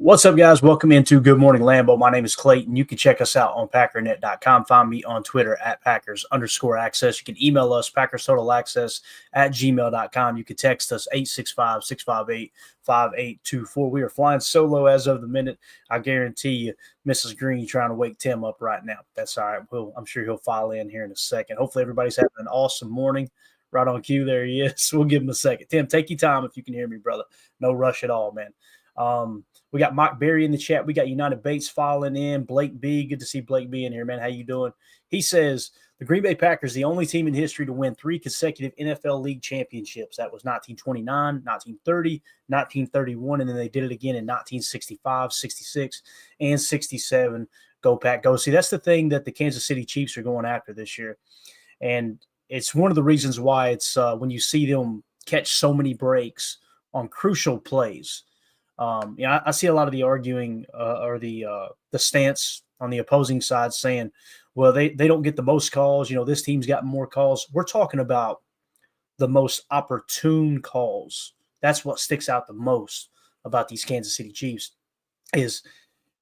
What's up, guys? Welcome into Good Morning Lambeau. My name is Clayton. You can check us out on Packernet.com. Find me on Twitter at Packers_access. You can email us, PackersTotalAccess@gmail.com. You can text us 865-658-5824. We are flying solo as of the minute. I guarantee you, Mrs. Green trying to wake Tim up right now. That's all right. I'm sure he'll file in here in a second. Hopefully everybody's having an awesome morning. Right on cue. There he is. We'll give him a second. Tim, take your time if you can hear me, brother. No rush at all, man. We got Mike Berry in the chat. We got United Bates filing in. Blake B. Good to see Blake B in here, man. How you doing? He says the Green Bay Packers, the only team in history to win 3 consecutive NFL League championships. That was 1929, 1930, 1931, and then they did it again in 1965, 66, and 67. Go Pack, go. See, that's the thing that the Kansas City Chiefs are going after this year. And it's one of the reasons why it's when you see them catch so many breaks on crucial plays. I see a lot of the arguing or the stance on the opposing side saying, well, they don't get the most calls. You know, this team's got more calls. We're talking about the most opportune calls. That's what sticks out the most about these Kansas City Chiefs is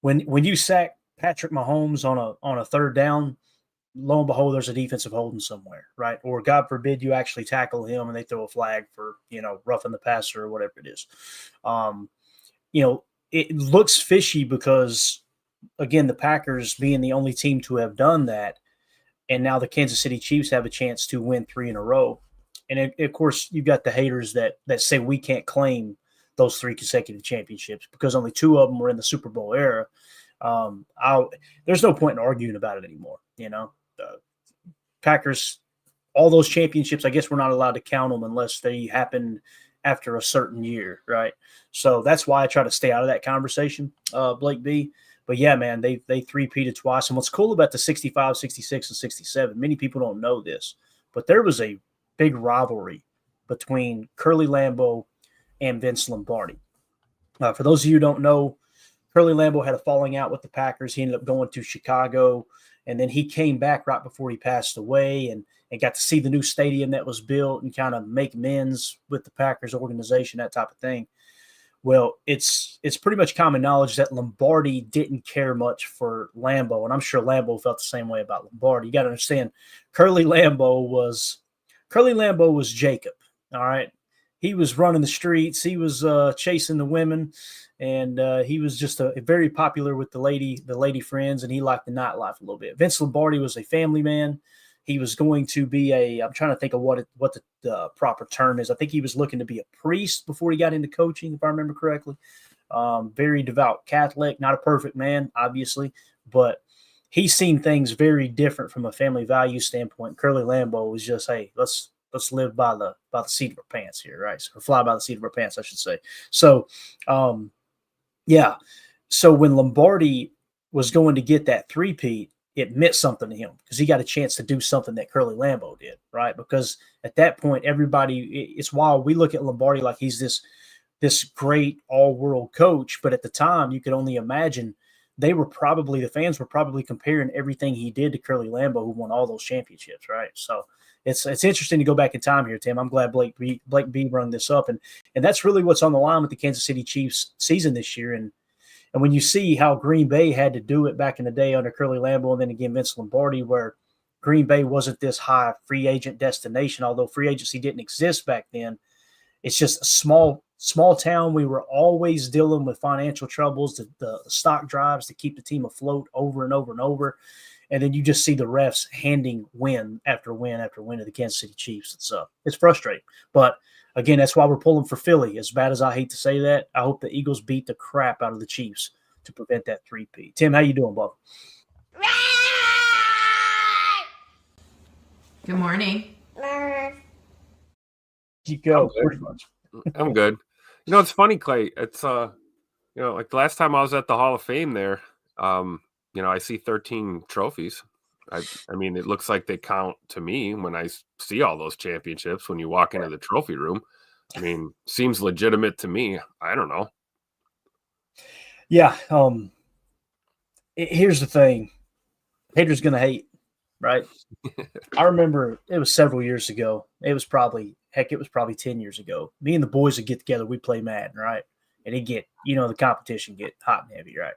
when you sack Patrick Mahomes on a third down, lo and behold, there's a defensive holding somewhere, right? Or God forbid you actually tackle him and they throw a flag for, roughing the passer or whatever it is. It looks fishy because, again, the Packers being the only team to have done that, and now the Kansas City Chiefs have a chance to win 3 in a row. And, of course, you've got the haters that say we can't claim those 3 consecutive championships because only 2 of them were in the Super Bowl era. There's no point in arguing about it anymore, Packers, all those championships, I guess we're not allowed to count them unless they happen after a certain year, right? So that's why I try to stay out of that conversation, Blake B. But yeah, man, they three-peated twice. And what's cool about the 65, 66, and 67, many people don't know this, but there was a big rivalry between Curly Lambeau and Vince Lombardi. For those of you who don't know, Curly Lambeau had a falling out with the Packers. He ended up going to Chicago, and then he came back right before he passed away and got to see the new stadium that was built and kind of make amends with the Packers organization, that type of thing. Well, it's pretty much common knowledge that Lombardi didn't care much for Lambeau, and I'm sure Lambeau felt the same way about Lombardi. You got to understand, Curly Lambeau was Jacob, all right? He was running the streets. He was chasing the women, and he was just very popular with the lady friends, and he liked the nightlife a little bit. Vince Lombardi was a family man. He was going to be I'm trying to think of what the proper term is. I think he was looking to be a priest before he got into coaching, if I remember correctly. Very devout Catholic, not a perfect man, obviously, but he's seen things very different from a family value standpoint. Curly Lambeau was just, hey, let's live by the seat of our pants here, right? Or fly by the seat of our pants, I should say. So, yeah. So when Lombardi was going to get that three-peat, it meant something to him because he got a chance to do something that Curly Lambeau did, right? Because at that point, it's wild. We look at Lombardi like he's this great all-world coach, but at the time, you could only imagine the fans were probably comparing everything he did to Curly Lambeau, who won all those championships, right? So it's interesting to go back in time here, Tim. I'm glad Blake B rung this up, and that's really what's on the line with the Kansas City Chiefs season this year. And when you see how Green Bay had to do it back in the day under Curly Lambeau and then again Vince Lombardi, where Green Bay wasn't this high free agent destination, although free agency didn't exist back then. It's just a small town. We were always dealing with financial troubles, the stock drives to keep the team afloat over and over and over. And then you just see the refs handing win after win after win to the Kansas City Chiefs. It's frustrating. But again, that's why we're pulling for Philly. As bad as I hate to say that, I hope the Eagles beat the crap out of the Chiefs to prevent that three-peat. Tim, how you doing, bub? Good morning. You go. I'm good. It's funny, Clay. It's like the last time I was at the Hall of Fame there, I see 13 trophies. I mean, it looks like they count to me when I see all those championships when you walk into the trophy room. I mean, seems legitimate to me. I don't know. Yeah. Here's the thing. Haters going to hate, right? I remember it was several years ago. It was probably 10 years ago. Me and the boys would get together. We'd play Madden, right? and the competition get hot and heavy, right?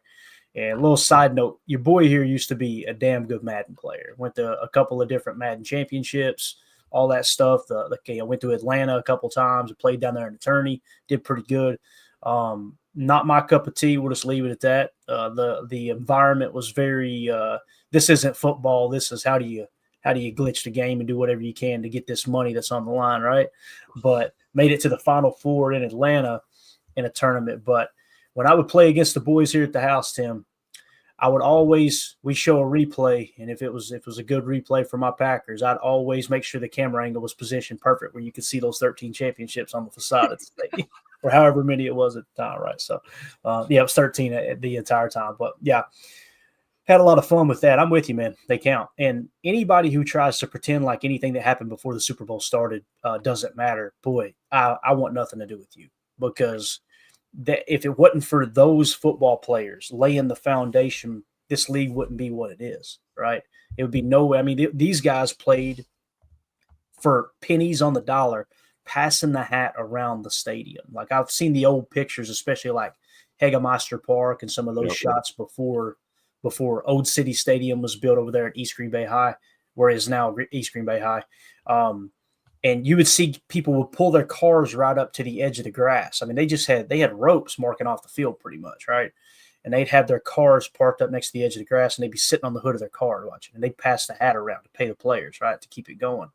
And a little side note, your boy here used to be a damn good Madden player. Went to a couple of different Madden championships, all that stuff. Went to Atlanta a couple times, played down there in attorney, did pretty good. Not my cup of tea. We'll just leave it at that. The environment was very. This isn't football. This is how do you glitch the game and do whatever you can to get this money that's on the line, right? But made it to the Final Four in Atlanta in a tournament. But when I would play against the boys here at the house, Tim, I would always we show a replay, and if it was a good replay for my Packers, I'd always make sure the camera angle was positioned perfect where you could see those 13 championships on the facade of the stadium, or however many it was at the time, right? So, it was 13 the entire time. But yeah, had a lot of fun with that. I'm with you, man. They count. And anybody who tries to pretend like anything that happened before the Super Bowl started doesn't matter, boy, I want nothing to do with you, because that if it wasn't for those football players laying the foundation, this league wouldn't be what it is, right? It would be no way. I mean, these guys played for pennies on the dollar, passing the hat around the stadium. Like, I've seen the old pictures, especially like Hagemeister Park and some of those shots before Old City Stadium was built over there at East Green Bay High, where it is now East Green Bay High. And you would see people would pull their cars right up to the edge of the grass. I mean, they had ropes marking off the field pretty much, right? And they'd have their cars parked up next to the edge of the grass, and they'd be sitting on the hood of their car watching, and they'd pass the hat around to pay the players, right, to keep it going.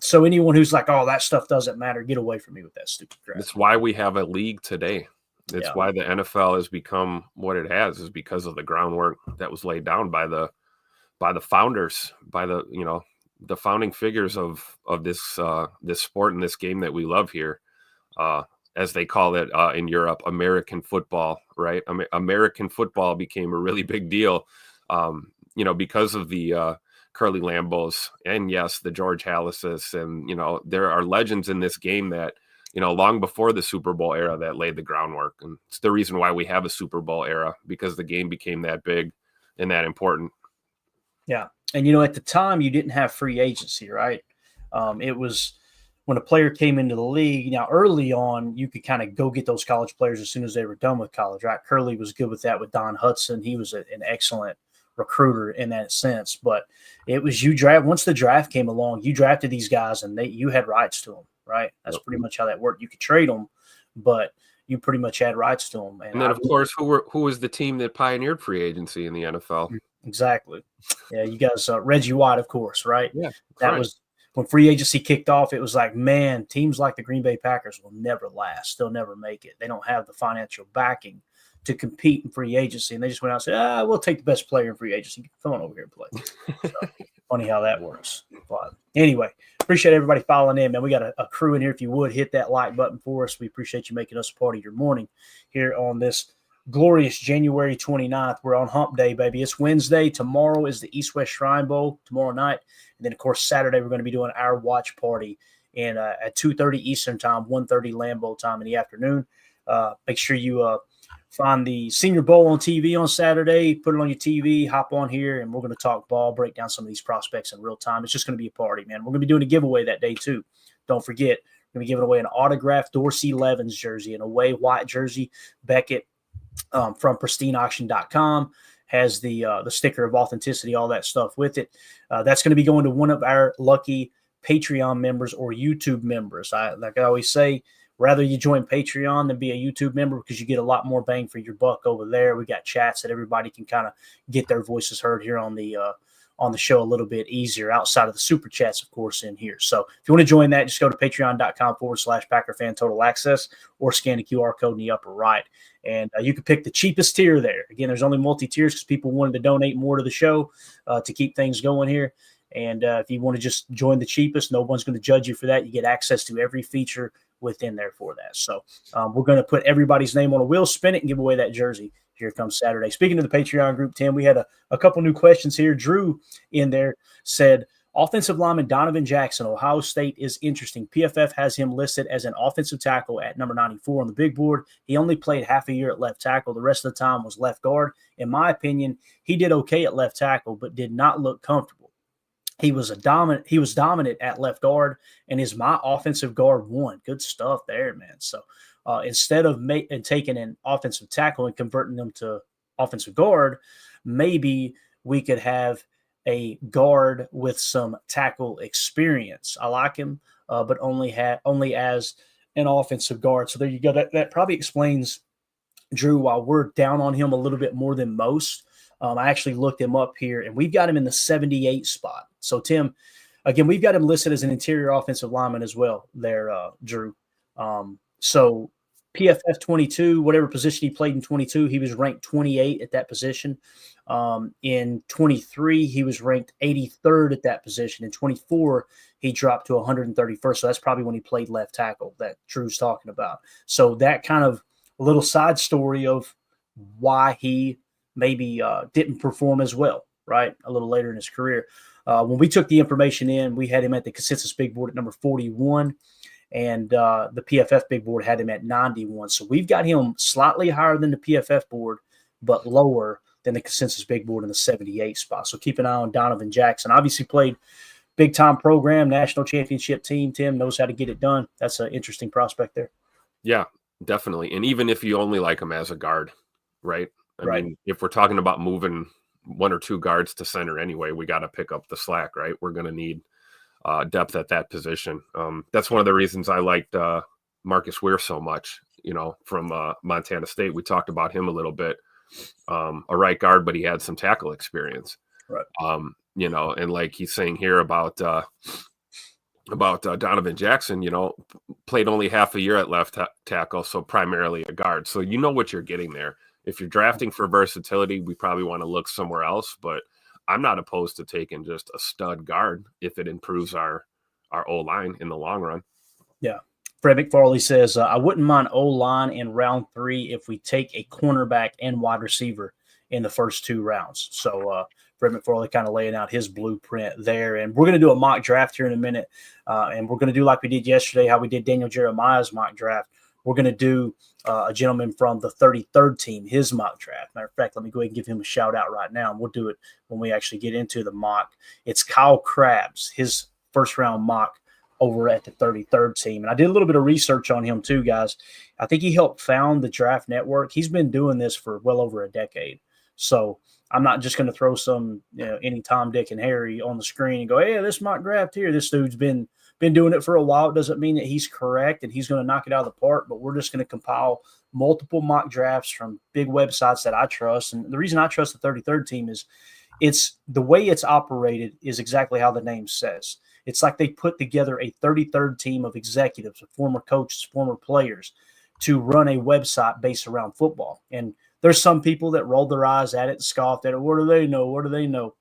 So anyone who's like, oh, that stuff doesn't matter, get away from me with that stupid crap. That's why we have a league today. That's why the NFL has become what it has, is because of the groundwork that was laid down by the founders, by the founding figures of this sport and this game that we love here, as they call it in Europe, American football, right? American football became a really big deal, because of the Curly Lambos and yes, the George Hallases, and there are legends in this game that long before the Super Bowl era that laid the groundwork, and it's the reason why we have a Super Bowl era, because the game became that big and that important. Yeah. And, at the time you didn't have free agency, right? It was when a player came into the league. Now, early on, you could kind of go get those college players as soon as they were done with college, right? Curly was good with that with Don Hudson. He was an excellent recruiter in that sense. But it was once the draft came along, you drafted these guys and you had rights to them, right? That's pretty much how that worked. You could trade them, but you pretty much had rights to them. And then, of course, who was the team that pioneered free agency in the NFL? Exactly. Yeah, you guys, Reggie White, of course, right? Yeah. That was when free agency kicked off. It was like, man, teams like the Green Bay Packers will never last. They'll never make it. They don't have the financial backing to compete in free agency. And they just went out and said, we'll take the best player in free agency. Come on over here and play. So, funny how that works. But anyway, appreciate everybody following in, man. We got a crew in here. If you would, hit that like button for us. We appreciate you making us a part of your morning here on this glorious January 29th. We're on hump day, baby. It's Wednesday. Tomorrow is the East-West Shrine Bowl, tomorrow night. And then, of course, Saturday we're going to be doing our watch party at 2:30 Eastern time, 1:30 Lambeau time in the afternoon. Make sure you find the Senior Bowl on TV on Saturday, put it on your TV, hop on here, and we're going to talk ball, break down some of these prospects in real time. It's just going to be a party, man. We're going to be doing a giveaway that day too. Don't forget, we're going to be giving away an autographed Dorsey Levens jersey, an away white jersey. Beckett from pristineauction.com has the sticker of authenticity, all that stuff with it. That's going to be going to one of our lucky Patreon members or YouTube members. Like I always say, rather you join Patreon than be a YouTube member, because you get a lot more bang for your buck over there. We got chats that everybody can kind of get their voices heard here on the show a little bit easier, outside of the super chats, of course, in here. So if you want to join that, just go to patreon.com/PackerFan Total Access, or scan the QR code in the upper right. And you can pick the cheapest tier there. Again, there's only multi-tiers because people wanted to donate more to the show to keep things going here. And if you want to just join the cheapest, no one's going to judge you for that. You get access to every feature within there for that. So we're going to put everybody's name on a wheel, spin it, and give away that jersey. Here comes Saturday. Speaking of the Patreon group, Tim, we had a couple new questions here. Drew in there said, offensive lineman Donovan Jackson, Ohio State is interesting. PFF has him listed as an offensive tackle at number 94 on the big board. He only played half a year at left tackle. The rest of the time was left guard. In my opinion, he did okay at left tackle, but did not look comfortable. He was dominant at left guard, and is my offensive guard one. Good stuff there, man. So instead of taking an offensive tackle and converting them to offensive guard, maybe we could have a guard with some tackle experience. I like him, but only as an offensive guard. So there you go. That probably explains, Drew, why we're down on him a little bit more than most. I actually looked him up here, and we've got him in the 78 spot. So, Tim, again, we've got him listed as an interior offensive lineman as well there, Drew. So PFF 22, whatever position he played in 22, he was ranked 28 at that position. In 23, he was ranked 83rd at that position. In 24, he dropped to 131st. So that's probably when he played left tackle that Drew's talking about. So that kind of little side story of why he maybe didn't perform as well, right, a little later in his career. When we took the information in, we had him at the consensus big board at number 41, and the PFF big board had him at 91. So we've got him slightly higher than the PFF board, but lower than the consensus big board in the 78 spot. So keep an eye on Donovan Jackson. Obviously played big-time program, national championship team. Tim knows how to get it done. That's an interesting prospect there. Yeah, definitely. And even if you only like him as a guard, right? I mean, if we're talking about moving one or two guards to center anyway, we got to pick up the slack, right? We're going to need depth at that position. That's one of the reasons I liked Marcus Weir so much, from Montana State. We talked about him a little bit. A right guard, but he had some tackle experience. Right. And like he's saying here about Donovan Jackson, played only half a year at left tackle, so primarily a guard. So you know what you're getting there. If you're drafting for versatility, we probably want to look somewhere else, but I'm not opposed to taking just a stud guard if it improves our O-line in the long run. Yeah. Fred McFarley says, I wouldn't mind O-line in round 3 if we take a cornerback and wide receiver in the first 2 rounds. So Fred McFarley kind of laying out his blueprint there. And we're going to do a mock draft here in a minute. And we're going to do like we did yesterday, how we did Daniel Jeremiah's mock draft. We're going to do a gentleman from the 33rd team, his mock draft. Matter of fact, let me go ahead and give him a shout out right now, and we'll do it when we actually get into the mock. It's Kyle Krabs, his first round mock over at the 33rd team. And I did a little bit of research on him too, guys. I think he helped found the Draft Network. He's been doing this for well over a decade. So I'm not just going to throw some, any Tom, Dick, and Harry on the screen and go, hey, this mock draft here, this dude's been doing it for a while. It doesn't mean that he's correct and he's going to knock it out of the park, but we're just going to compile multiple mock drafts from big websites that I trust. And the reason I trust the 33rd team is it's the way it's operated is exactly how the name says. It's like they put together a 33rd team of executives, of former coaches, former players, to run a website based around football. And there's some people that rolled their eyes at it and scoffed at it. What do they know? What do they know?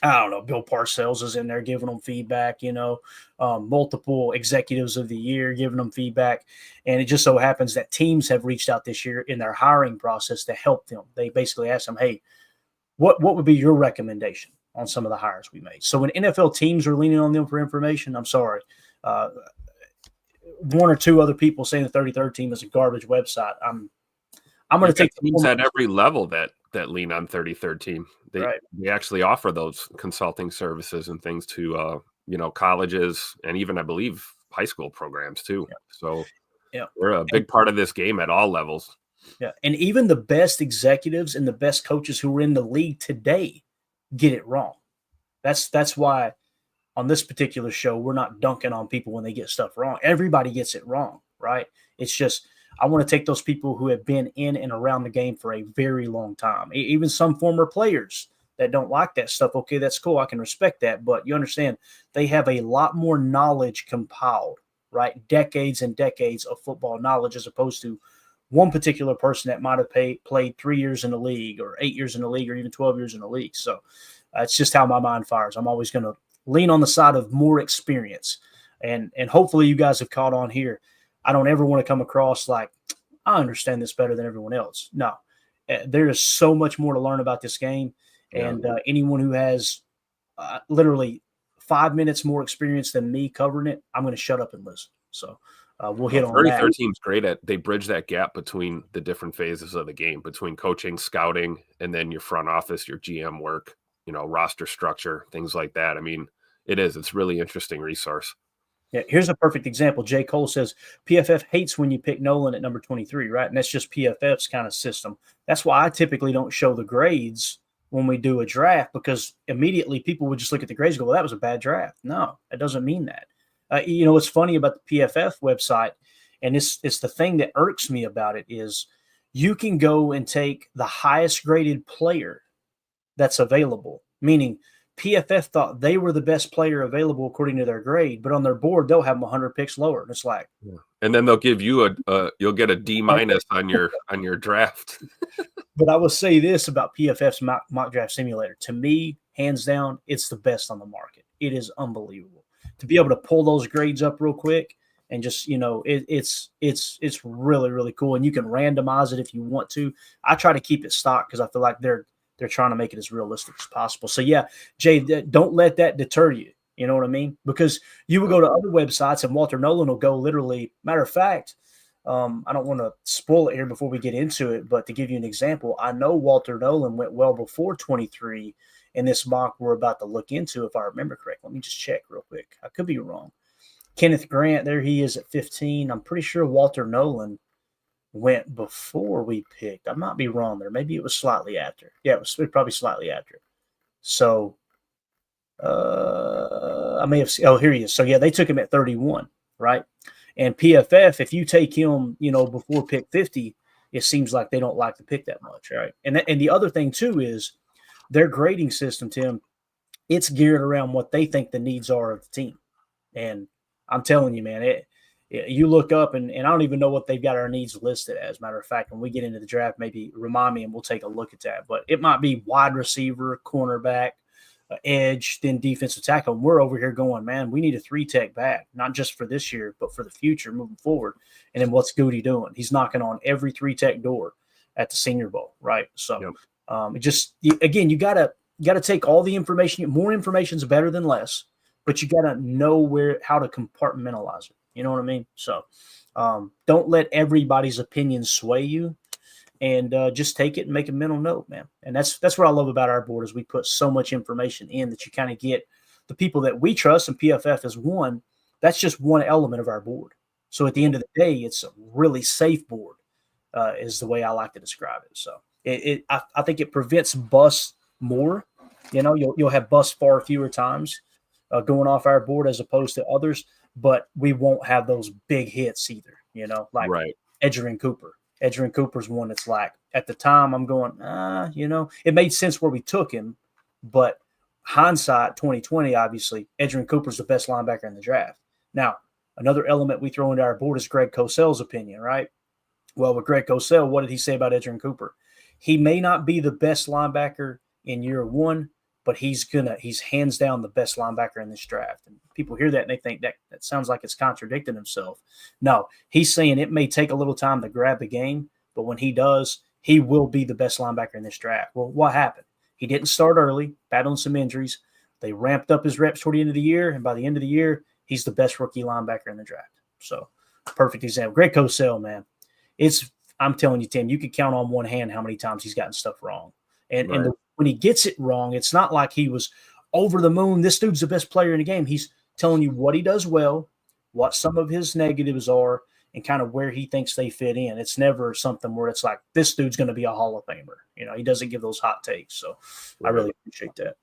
I don't know. Bill Parcells is in there giving them feedback, multiple executives of the year giving them feedback. And it just so happens that teams have reached out this year in their hiring process to help them. They basically asked them, hey, what would be your recommendation on some of the hires we made? So when NFL teams are leaning on them for information, I'm sorry. One or two other people saying the 33rd team is a garbage website. I'm going to take teams at every level that lean on 33rd team. They actually offer those consulting services and things to colleges and even I believe high school programs too. Yeah. So we're a big part of this game at all levels. Yeah, and even the best executives and the best coaches who are in the league today get it wrong. That's why on this particular show we're not dunking on people when they get stuff wrong. Everybody gets it wrong, right? It's just I want to take those people who have been in and around the game for a very long time. Even some former players that don't like that stuff. Okay, that's cool. I can respect that. But you understand, they have a lot more knowledge compiled, right? Decades and decades of football knowledge as opposed to one particular person that might have played 3 years in the league or 8 years in the league or even 12 years in the league. So it's just how my mind fires. I'm always going to lean on the side of more experience. And hopefully you guys have caught on here. I don't ever want to come across like, I understand this better than everyone else. No, there is so much more to learn about this game. And anyone who has literally 5 minutes more experience than me covering it, I'm going to shut up and listen. So we'll hit on that. 33rd team's great they bridge that gap between the different phases of the game, between coaching, scouting, and then your front office, your GM work, roster structure, things like that. I mean, it's really interesting resource. Yeah, here's a perfect example. J. Cole says PFF hates when you pick Nolan at number 23, right? And that's just PFF's kind of system. That's why I typically don't show the grades when we do a draft, because immediately people would just look at the grades and go, well, that was a bad draft. No, it doesn't mean that. What's funny about the PFF website, and it's the thing that irks me about it, is you can go and take the highest graded player that's available, meaning PFF thought they were the best player available according to their grade, but on their board they'll have them 100 picks lower. And it's like, and then they'll give you you'll get a D- on your draft. But I will say this about PFF's mock draft simulator: to me, hands down, it's the best on the market. It is unbelievable to be able to pull those grades up real quick and just it's really, really cool. And you can randomize it if you want to. I try to keep it stock because I feel like they're trying to make it as realistic as possible. So yeah, Jay, don't let that deter you. You know what I mean? Because you will go to other websites and Walter Nolan will go literally. Matter of fact, I don't want to spoil it here before we get into it, but to give you an example, I know Walter Nolan went well before 23 in this mock we're about to look into, if I remember correct. Let me just check real quick. I could be wrong. Kenneth Grant, there he is at 15. I'm pretty sure Walter Nolan went before we picked. I might be wrong there. Maybe it was slightly after. Yeah, it was probably slightly after. So I may have seen, oh, here he is. So yeah, they took him at 31, right? And PFF, if you take him, before pick 50, it seems like they don't like the pick that much, right? And the other thing too is their grading system, Tim, it's geared around what they think the needs are of the team. And I'm telling you, man, you look up and I don't even know what they've got our needs listed as. Matter of fact, when we get into the draft, maybe remind me and we'll take a look at that. But it might be wide receiver, cornerback, edge, then defensive tackle. And we're over here going, man, we need a 3-tech back, not just for this year, but for the future moving forward. And then what's Goody doing? He's knocking on every 3-tech door at the Senior Bowl, right? So again, you gotta take all the information. More information is better than less, but you gotta know how to compartmentalize it. You know what I mean? So don't let everybody's opinion sway you. And just take it and make a mental note, man. And that's what I love about our board is we put so much information in that you kind of get the people that we trust, and PFF is one. That's just one element of our board. So at the end of the day, it's a really safe board, is the way I like to describe it. So I think it prevents busts more. You'll have busts far fewer times going off our board as opposed to others, but we won't have those big hits either. Like right. Edgerrin Cooper. Edgerrin Cooper's one that's like, at the time, I'm going, it made sense where we took him, but hindsight, 2020, obviously, Edgerrin Cooper's the best linebacker in the draft. Now, another element we throw into our board is Greg Cosell's opinion, right? Well, with Greg Cosell, what did he say about Edgerrin Cooper? He may not be the best linebacker in year one, but he's hands down the best linebacker in this draft. And people hear that and they think that sounds like it's contradicting himself. No, he's saying it may take a little time to grab the game, but when he does, he will be the best linebacker in this draft. Well, what happened? He didn't start early, battling some injuries. They ramped up his reps toward the end of the year, and by the end of the year, he's the best rookie linebacker in the draft. So, perfect example. Greg Cosell, man. I'm telling you, Tim, you could count on one hand how many times he's gotten stuff wrong. And, right. When he gets it wrong, it's not like he was over the moon. This dude's the best player in the game. He's telling you what he does well, what some of his negatives are, and kind of where he thinks they fit in. It's never something where it's like, this dude's going to be a Hall of Famer. He doesn't give those hot takes. So I really appreciate that.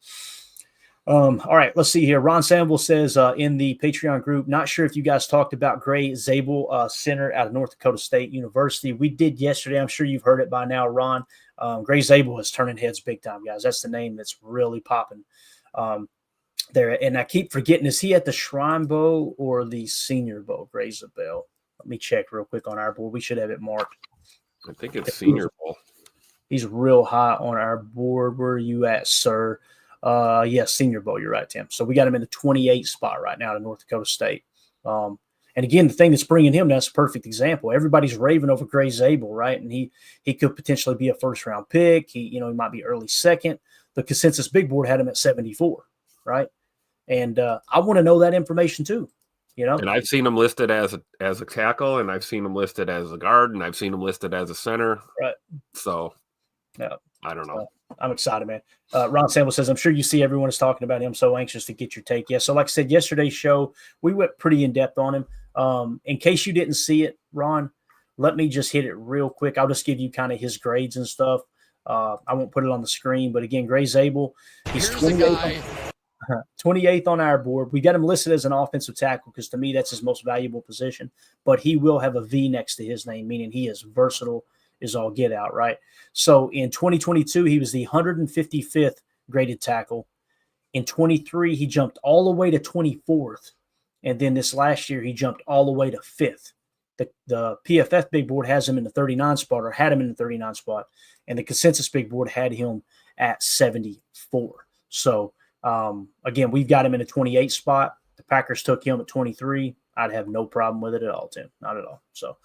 All right, let's see here. Ron Samble says in the Patreon group, not sure if you guys talked about Gray Zabel, center out of North Dakota State University. We did yesterday. I'm sure you've heard it by now, Ron. Gray Zabel is turning heads big time, guys. That's the name that's really popping there. And I keep forgetting, is he at the Shrine Bowl or the Senior Bowl, Gray Zabel? Let me check real quick on our board. We should have it marked. I think it's Senior Bowl. He's real high on our board. Where are you at, sir? Yes, Senior Bowl. You're right, Tim. So we got him in the 28th spot right now to North Dakota State. And again, the thing that's bringing him, that's a perfect example. Everybody's raving over Gray Zabel, right? And he could potentially be a first-round pick. He might be early second. The consensus big board had him at 74, right? And I want to know that information too. And I've seen him listed as a tackle, and I've seen him listed as a guard, and I've seen him listed as a center. Right. So, yeah, I don't know. I'm excited, man. Ron Sample says, I'm sure you see everyone is talking about him. So anxious to get your take. Yeah. So like I said, yesterday's show, we went pretty in depth on him. In case you didn't see it, Ron, let me just hit it real quick. I'll just give you kind of his grades and stuff. I won't put it on the screen, but again, Gray Zabel, he's 28th on our board. We got him listed as an offensive tackle because to me, that's his most valuable position, but he will have a V next to his name, meaning he is versatile is all get out, right? So in 2022, he was the 155th graded tackle. In 23, he jumped all the way to 24th. And then this last year, he jumped all the way to 5th. The PFF big board has him in the 39 spot or had him in the 39 spot. And the consensus big board had him at 74. So, again, we've got him in the 28 spot. The Packers took him at 23. I'd have no problem with it at all, Tim. Not at all. So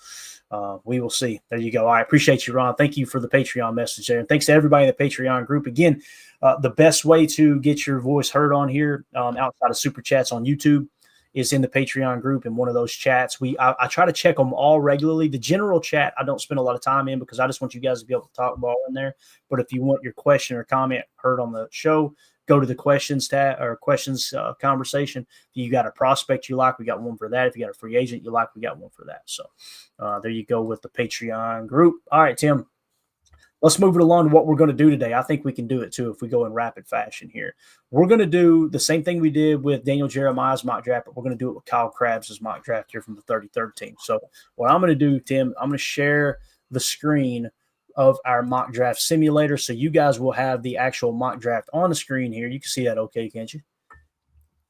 we will see. There you go. I appreciate you, Ron. Thank you for the Patreon message there. And thanks to everybody in the Patreon group. Again, the best way to get your voice heard on here outside of Super Chats on YouTube is in the Patreon group in one of those chats. I try to check them all regularly. The general chat, I don't spend a lot of time in because I just want you guys to be able to talk ball in there. But if you want your question or comment heard on the show, go to the questions tab or questions conversation. If you got a prospect you like, we got one for that. If you got a free agent you like, we got one for that. So there you go with the Patreon group. All right, Tim, let's move it along to what we're going to do today. I think we can do it too if we go in rapid fashion here. We're going to do the same thing we did with Daniel Jeremiah's mock draft, but we're going to do it with Kyle Krabs' mock draft here from the 33rd team. So what I'm going to do, Tim, I'm going to share the screen of our mock draft simulator. So you guys will have the actual mock draft on the screen here. You can see that okay, can't you?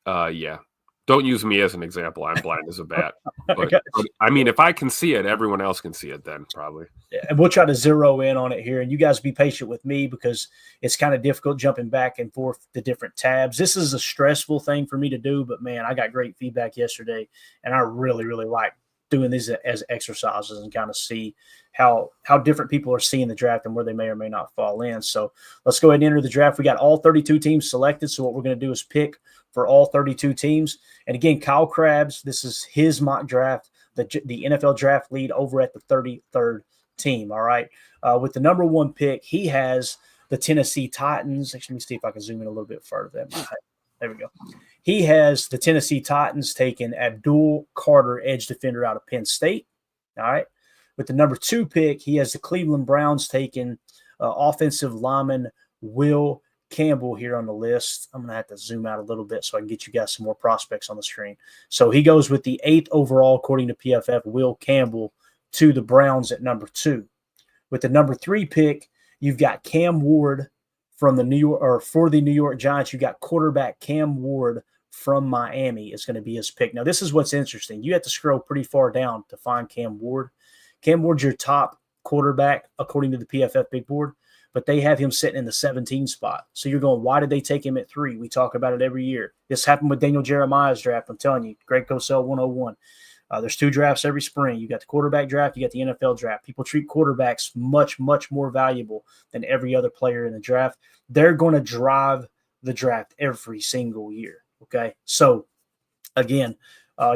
Yeah. Don't use me as an example. I'm blind as a bat. But I mean, if I can see it, everyone else can see it then probably. Yeah, and we'll try to zero in on it here. And you guys be patient with me because it's kind of difficult jumping back and forth the different tabs. This is a stressful thing for me to do, but man, I got great feedback yesterday. And I really, really like doing these as exercises and kind of see how different people are seeing the draft and where they may or may not fall in. So let's go ahead and enter the draft. We got all 32 teams selected. So what we're going to do is pick for all 32 teams. And again, Kyle Krabs, this is his mock draft, the NFL draft lead over at the 33rd team. All right. With the number 1 pick, he has the Tennessee Titans. Actually, let me see if I can zoom in a little bit further. There we go. He has the Tennessee Titans taking Abdul Carter, edge defender out of Penn State. All right. With the number 2 pick, he has the Cleveland Browns taking offensive lineman Will Campbell here on the list. I'm going to have to zoom out a little bit so I can get you guys some more prospects on the screen. So he goes with the 8th overall, according to PFF, Will Campbell to the Browns at number 2. With the number 3 pick, you've got Cam Ward from the for the New York Giants. You got quarterback Cam Ward from Miami is going to be his pick. Now, this is what's interesting. You have to scroll pretty far down to find Cam Ward. Cam Ward's your top quarterback, according to the PFF big board, but they have him sitting in the 17 spot. So you're going, why did they take him at 3? We talk about it every year. This happened with Daniel Jeremiah's draft. I'm telling you, Greg Cosell 101. There's 2 drafts every spring. You got the quarterback draft, you got the NFL draft. People treat quarterbacks much, much more valuable than every other player in the draft. They're going to drive the draft every single year. Okay. So again,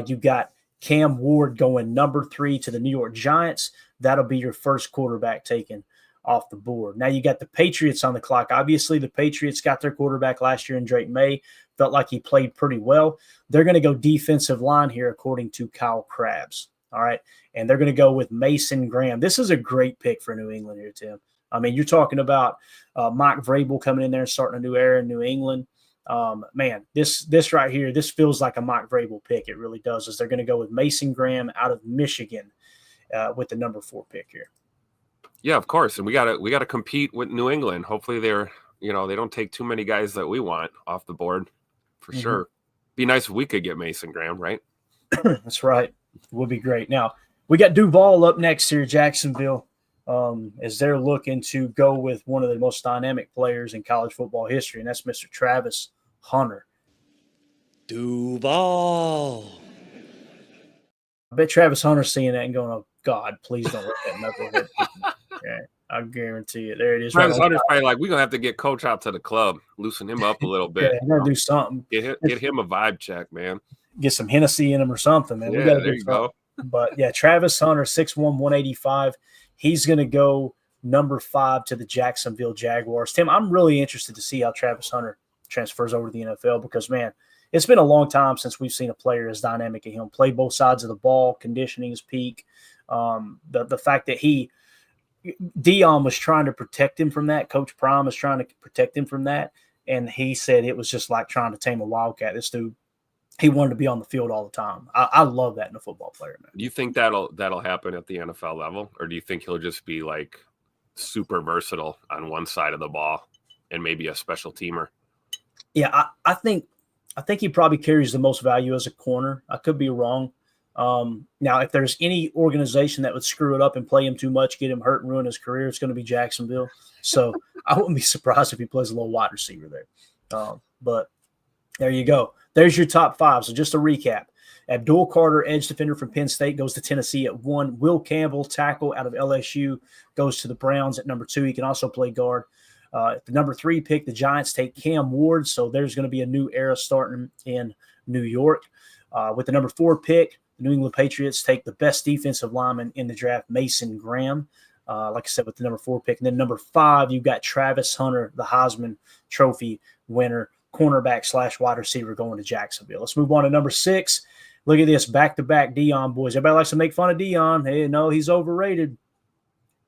you got Cam Ward going number 3 to the New York Giants. That'll be your first quarterback taken off the board. Now you got the Patriots on the clock. Obviously, the Patriots got their quarterback last year in Drake May. Felt like he played pretty well. They're going to go defensive line here, according to Kyle Krabs. All right. And they're going to go with Mason Graham. This is a great pick for New England here, Tim. I mean, you're talking about Mike Vrabel coming in there and starting a new era in New England. Man, this right here, this feels like a Mike Vrabel pick. It really does. As they're going to go with Mason Graham out of Michigan with the number 4 pick here. Yeah, of course. And we gotta compete with New England. Hopefully they don't take too many guys that we want off the board for sure. Be nice if we could get Mason Graham, right? That's right. Would be great. Now we got Duval up next here, Jacksonville, as they're looking to go with one of the most dynamic players in college football history, and that's Mr. Travis Hunter. Duval. I bet Travis Hunter's seeing that and going, "Oh God, please don't let that knucklehead." Okay, I guarantee it. There it is. Travis Hunter's probably like, we're gonna have to get Coach out to the club, loosen him up a little bit. Yeah, we're gonna do something. Get him a vibe check, man. Get some Hennessy in him or something, man. Yeah, we gotta there you go. But yeah, Travis Hunter, 6'1", 185. He's gonna go number 5 to the Jacksonville Jaguars. Tim, I'm really interested to see how Travis Hunter transfers over to the NFL because, man, it's been a long time since we've seen a player as dynamic as him play both sides of the ball, conditioning is peak. The fact that Deion was trying to protect him from that. Coach Prime was trying to protect him from that. And he said it was just like trying to tame a wildcat. This dude, he wanted to be on the field all the time. I love that in a football player, man. Do you think that'll happen at the NFL level? Or do you think he'll just be like super versatile on one side of the ball and maybe a special teamer? Yeah, I think he probably carries the most value as a corner. I could be wrong. Now, if there's any organization that would screw it up and play him too much, get him hurt and ruin his career, it's going to be Jacksonville. So I wouldn't be surprised if he plays a little wide receiver there. But there you go. There's your top 5. So just to recap, Abdul Carter, edge defender from Penn State, goes to Tennessee at 1. Will Campbell, tackle out of LSU, goes to the Browns at number 2. He can also play guard. The number 3 pick, the Giants take Cam Ward. So there's going to be a new era starting in New York. With the number 4 pick, the New England Patriots take the best defensive lineman in the draft, Mason Graham, like I said, with the number 4 pick. And then number 5, you've got Travis Hunter, the Heisman Trophy winner, cornerback / wide receiver going to Jacksonville. Let's move on to number 6. Look at this, back-to-back Deion boys. Everybody likes to make fun of Deion. Hey, no, he's overrated.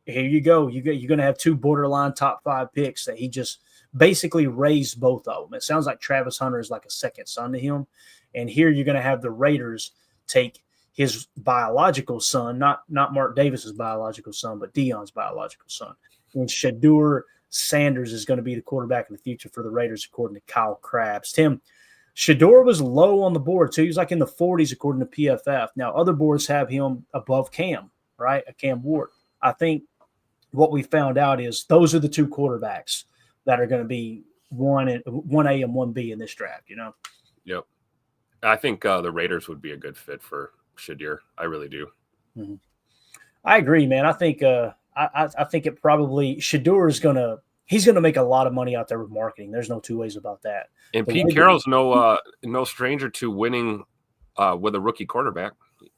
Here you go. You're going to have 2 borderline top 5 picks that he just basically raised both of them. It sounds like Travis Hunter is like a second son to him. And here you're going to have the Raiders take his biological son, not Mark Davis's biological son, but Deion's biological son. And Shedeur Sanders is going to be the quarterback in the future for the Raiders, according to Kyle Krabs. Tim, Shedeur was low on the board, too. He was like in the 40s, according to PFF. Now, other boards have him above Cam, right? A Cam Ward. I think what we found out is those are the 2 quarterbacks that are going to be 1A and 1B in this draft, you know? Yep. I think the Raiders would be a good fit for Shedeur. I really do. Mm-hmm. I agree, man. I think I think it probably Shedeur is he's gonna make a lot of money out there with marketing. There's no 2 ways about that. And Pete Carroll's no stranger to winning with a rookie quarterback.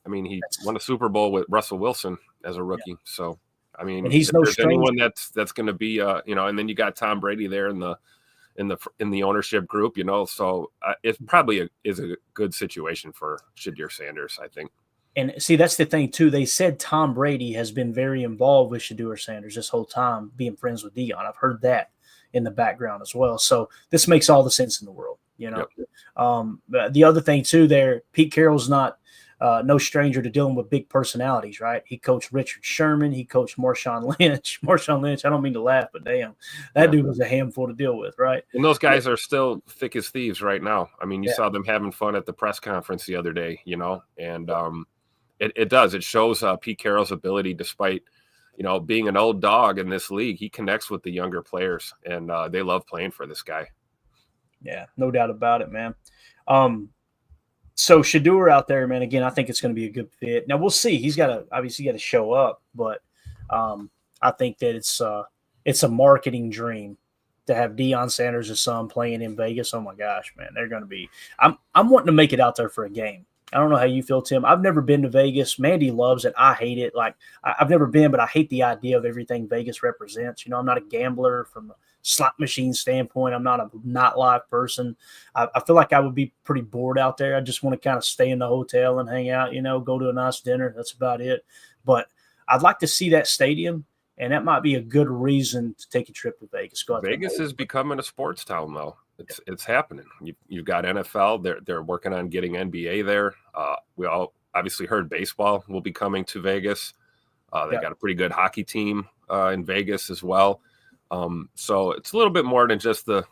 I mean, he won a Super Bowl with Russell Wilson as a rookie. Yeah. So I mean, and he's no stranger. Anyone that's going to be and then you got Tom Brady there in the ownership group, so it probably is a good situation for Shedeur Sanders, I think. And see, that's the thing too. They said Tom Brady has been very involved with Shedeur Sanders this whole time, being friends with Deion. I've heard that in the background as well. So this makes all the sense in the world, Yep. The other thing too, Pete Carroll's not no stranger to dealing with big personalities, right? He coached Richard Sherman. He coached Marshawn Lynch. Marshawn Lynch, I don't mean to laugh, but damn, that dude was a handful to deal with, right? And those guys are still thick as thieves right now. I mean, you saw them having fun at the press conference the other day, and it does. It shows Pete Carroll's ability, despite, being an old dog in this league. He connects with the younger players, and they love playing for this guy. Yeah, no doubt about it, man. So Shedeur out there, man, again, I think it's going to be a good fit. Now we'll see. He's obviously got to show up, but I think that it's a marketing dream to have Deion Sanders' son playing in Vegas. Oh my gosh, man, they're going to be. I'm wanting to make it out there for a game. I don't know how you feel, Tim. I've never been to Vegas. Mandy loves it. I hate it. Like I've never been, but I hate the idea of everything Vegas represents. I'm not a gambler from a slot machine standpoint. I'm not a nightlife person. I feel like I would be pretty bored out there. I just want to kind of stay in the hotel and hang out, go to a nice dinner. That's about it. But I'd like to see that stadium, and that might be a good reason to take a trip to Vegas. Vegas is becoming a sports town, though. It's happening. You've got NFL. They're working on getting NBA there. We all obviously heard baseball will be coming to Vegas. They got a pretty good hockey team in Vegas as well. So it's a little bit more than just the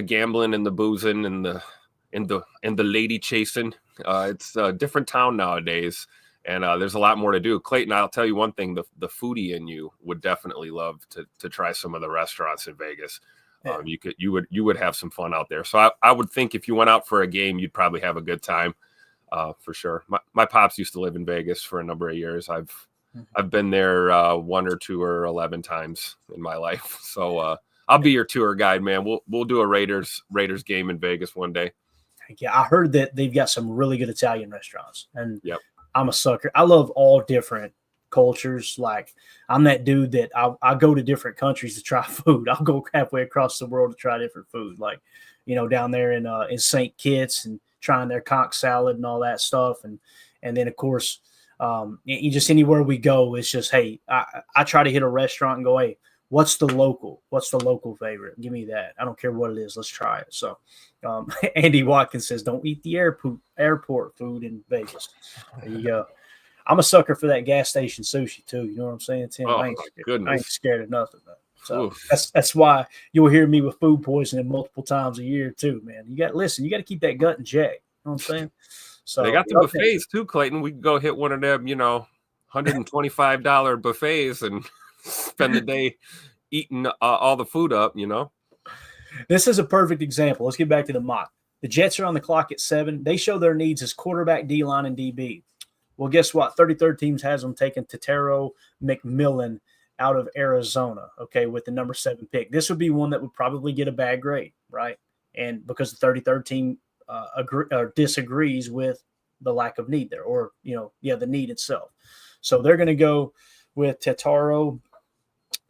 gambling and the boozing and the lady chasing. It's a different town nowadays, and there's a lot more to do. Clayton, I'll tell you one thing: the foodie in you would definitely love to try some of the restaurants in Vegas. Yeah. You would have some fun out there. So I would think if you went out for a game, you'd probably have a good time, for sure. My pops used to live in Vegas for a number of years. I've been there 1 or 2 or 11 times in my life. So I'll be your tour guide, man. We'll do a Raiders game in Vegas one day. Yeah, I heard that they've got some really good Italian restaurants, and yep. I'm a sucker. I love all different cultures. Like I'm that dude that I go to different countries to try food. I'll go halfway across the world to try different food. Like, down there in St. Kitts and trying their conch salad and all that stuff. And then of course, you just anywhere we go, it's just, hey, I try to hit a restaurant and go, hey, what's the local favorite? Give me that. I don't care what it is. Let's try it. So Andy Watkins says, don't eat the airport food in Vegas. There you go. I'm a sucker for that gas station sushi too. You know what I'm saying, Tim? Oh, I ain't scared of nothing. So that's why you'll hear me with food poisoning multiple times a year too, man. You got to keep that gut in check. You know what I'm saying? So they got the buffets too, Clayton. We can go hit one of them, $125 buffets and spend the day eating all the food up, This is a perfect example. Let's get back to the mock. The Jets are on the clock at 7. They show their needs as quarterback, D-line, and DB. Well, guess what? 33rd teams has them taking Tetairoa McMillan out of Arizona, okay, with the number 7 pick. This would be one that would probably get a bad grade, right? And because the 33rd team disagrees with the lack of need there, or, the need itself. So they're going to go with Tetairoa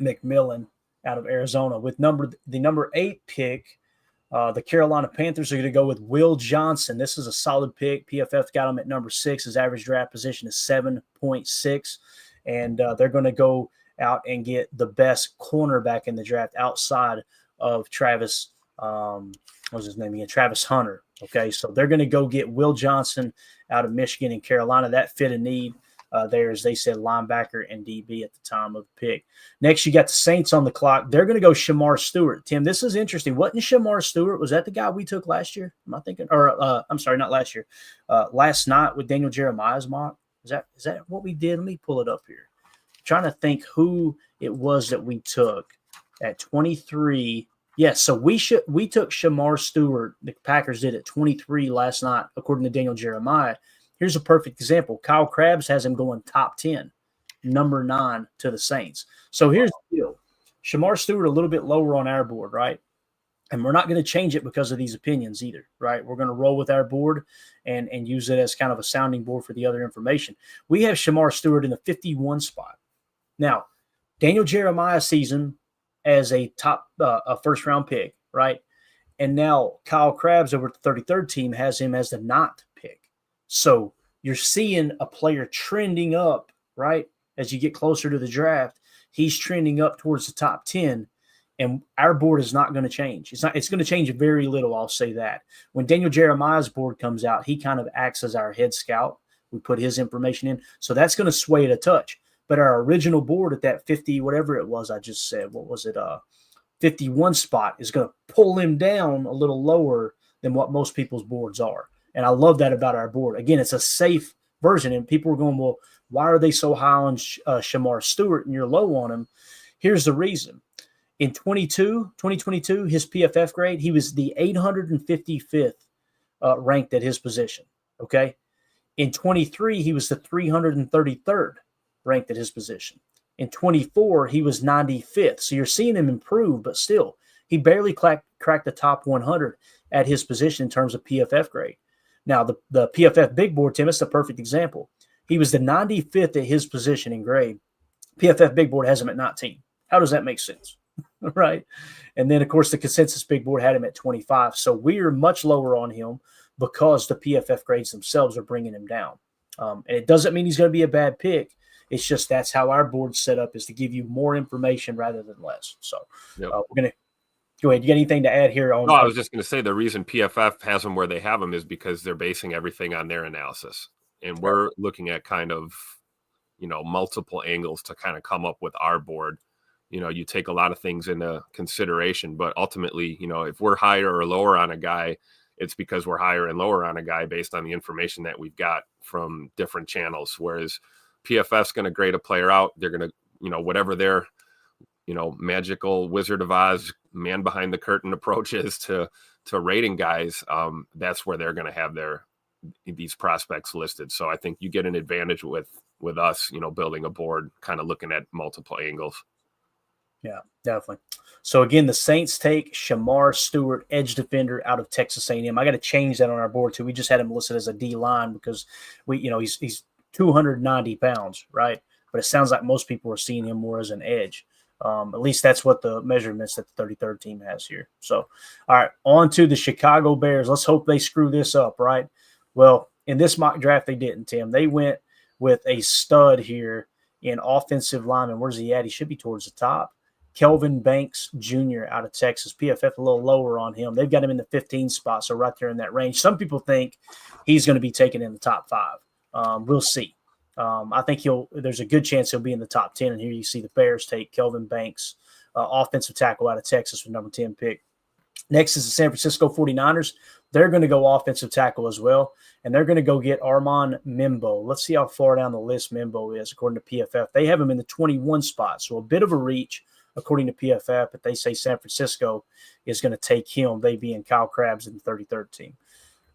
McMillan out of Arizona. With the number 8 pick, the Carolina Panthers are going to go with Will Johnson. This is a solid pick. PFF got him at number 6. His average draft position is 7.6. And they're going to go out and get the best cornerback in the draft outside of Travis. What's his name again? Travis Hunter. Okay, so they're going to go get Will Johnson out of Michigan and Carolina. That fit a need there, as they said, linebacker and DB at the time of the pick. Next, you got the Saints on the clock. They're going to go Shamar Stewart. Tim, this is interesting. Wasn't Shamar Stewart, was that the guy we took last year? Am I thinking? Or I'm sorry, not last year. Last night with Daniel Jeremiah's mock. Is that what we did? Let me pull it up here. I'm trying to think who it was that we took at 23. Yes, so we took Shamar Stewart. The Packers did at 23 last night, according to Daniel Jeremiah. Here's a perfect example. Kyle Krabs has him going top 10, number 9 to the Saints. So here's the deal. Shamar Stewart a little bit lower on our board, right? And we're not going to change it because of these opinions either, right? We're going to roll with our board and use it as kind of a sounding board for the other information. We have Shamar Stewart in the 51 spot. Now, Daniel Jeremiah sees him as a top a first-round pick, right? And now Kyle Krabs over at the 33rd team has him as the 9th pick. So you're seeing a player trending up, right? As you get closer to the draft, he's trending up towards the top 10, and our board is not going to change. It's going to change very little, I'll say that. When Daniel Jeremiah's board comes out, he kind of acts as our head scout. We put his information in. So that's going to sway it a touch. But our original board at that 50, whatever it was I just said, 51 spot is going to pull him down a little lower than what most people's boards are. And I love that about our board. Again, it's a safe version. And people are going, well, why are they so high on Shamar Stewart and you're low on him? Here's the reason. In 2022, his PFF grade, he was the 855th ranked at his position, okay? In 23, he was the 333rd ranked at his position. In 24, he was 95th. So you're seeing him improve, but still, he barely cracked the top 100 at his position in terms of PFF grade. Now, the PFF big board, Tim, it's the perfect example. He was the 95th at his position in grade. PFF big board has him at 19. How does that make sense? Right? And then, of course, the consensus big board had him at 25. So we are much lower on him because the PFF grades themselves are bringing him down. And it doesn't mean he's going to be a bad pick. It's just that's how our board's set up, is to give you more information rather than less. So we're going to go ahead. You got anything to add here? No, I was just going to say the reason PFF has them where they have them is because they're basing everything on their analysis. And we're looking at kind of, multiple angles to kind of come up with our board. You take a lot of things into consideration, but ultimately, if we're higher or lower on a guy, it's because we're higher and lower on a guy based on the information that we've got from different channels. Whereas PFF's going to grade a player out. They're going to, whatever their, magical Wizard of Oz, man behind the curtain approach is to rating guys. That's where they're going to have these prospects listed. So I think you get an advantage with us, building a board, kind of looking at multiple angles. Yeah, definitely. So again, the Saints take Shamar Stewart, edge defender out of Texas A&M. I got to change that on our board too. We just had him listed as a D line because he's 290 pounds, right? but it sounds like most people are seeing him more as an edge. At least that's what the measurements that the 33rd team has here. So, all right, on to the Chicago Bears. Let's hope they screw this up, right? Well, in this mock draft, they didn't, Tim. They went with a stud here in offensive lineman. Where's he at? He should be towards the top. Kelvin Banks Jr. out of Texas. PFF a little lower on him. They've got him in the 15 spot, so right there in that range. Some people think he's going to be taken in the top 5. We'll see. I think there's a good chance he'll be in the top 10. And here you see the Bears take Kelvin Banks, offensive tackle out of Texas with number 10 pick. Next is the San Francisco 49ers. They're going to go offensive tackle as well, and they're going to go get Armand Mimbo. Let's see how far down the list Mimbo is according to PFF. They have him in the 21 spot, so a bit of a reach according to PFF, but they say San Francisco is going to take him, they being Kyle Krabs in the 33rd team.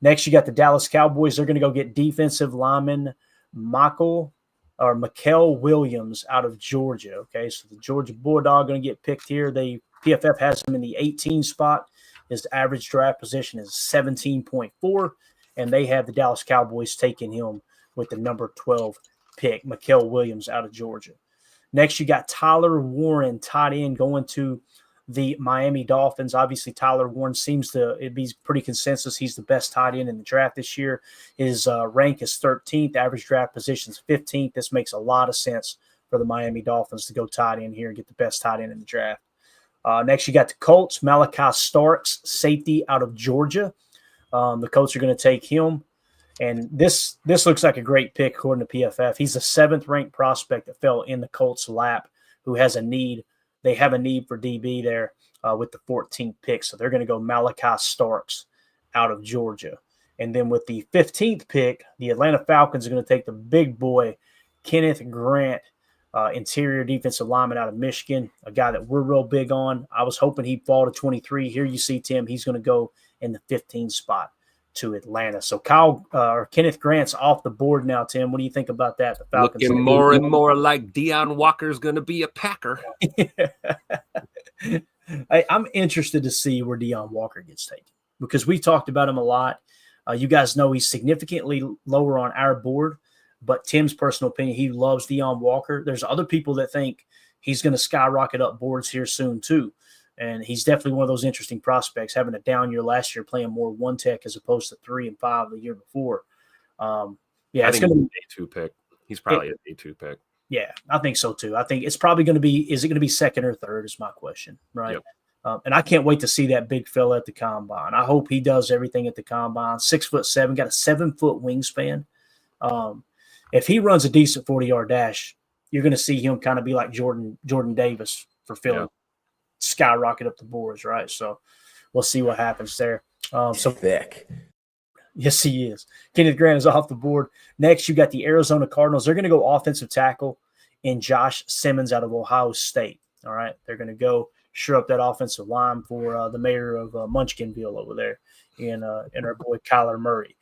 Next, you got the Dallas Cowboys. They're going to go get defensive lineman Michael Williams out of Georgia. Okay, so the Georgia Bulldog going to get picked here. PFF has him in the 18 spot. His average draft position is 17.4, and they have the Dallas Cowboys taking him with the number 12 pick, Michael Williams out of Georgia. Next, you got Tyler Warren, tight end, going to the Miami Dolphins. Obviously, Tyler Warren seems to be pretty consensus. He's the best tight end in the draft this year. His rank is 13th. Average draft position is 15th. This makes a lot of sense for the Miami Dolphins to go tight end here and get the best tight end in the draft. Next, you got the Colts, Malachi Starks, safety out of Georgia. The Colts are going to take him. And this looks like a great pick according to PFF. He's the 7th-ranked prospect that fell in the Colts' lap who has a need. They have a need for DB there with the 14th pick. So they're going to go Malachi Starks out of Georgia. And then with the 15th pick, the Atlanta Falcons are going to take the big boy, Kenneth Grant, interior defensive lineman out of Michigan, a guy that we're real big on. I was hoping he'd fall to 23. Here you see, Tim, he's going to go in the 15th spot to Atlanta. So Kenneth Grant's off the board now, Tim. What do you think about that? The Falcons looking more and more like Deion Walker's going to be a Packer. I'm interested to see where Deion Walker gets taken because we talked about him a lot. You guys know he's significantly lower on our board, but Tim's personal opinion, he loves Deion Walker. There's other people that think he's going to skyrocket up boards here soon too. And he's definitely one of those interesting prospects, having a down year last year, playing more one tech as opposed to 3 and 5 the year before. I think he's an A2 pick. He's probably an A2 pick. Yeah, I think so too. I think it's probably going to be, is it going to be second or third is my question, right? Yep. And I can't wait to see that big fella at the combine. I hope he does everything at the combine. 6'7", got a 7-foot wingspan. If he runs a decent 40-yard dash, you're going to see him kind of be like Jordan Davis for Philly. Yeah. Skyrocket up the boards, right? So we'll see what happens there. So thick. Yes, he is. Kenneth Grant is off the board. Next, you got the Arizona Cardinals. They're going to go offensive tackle in Josh Simmons out of Ohio State. All right. They're going to go sure up that offensive line for the mayor of Munchkinville over there in our boy Kyler Murray.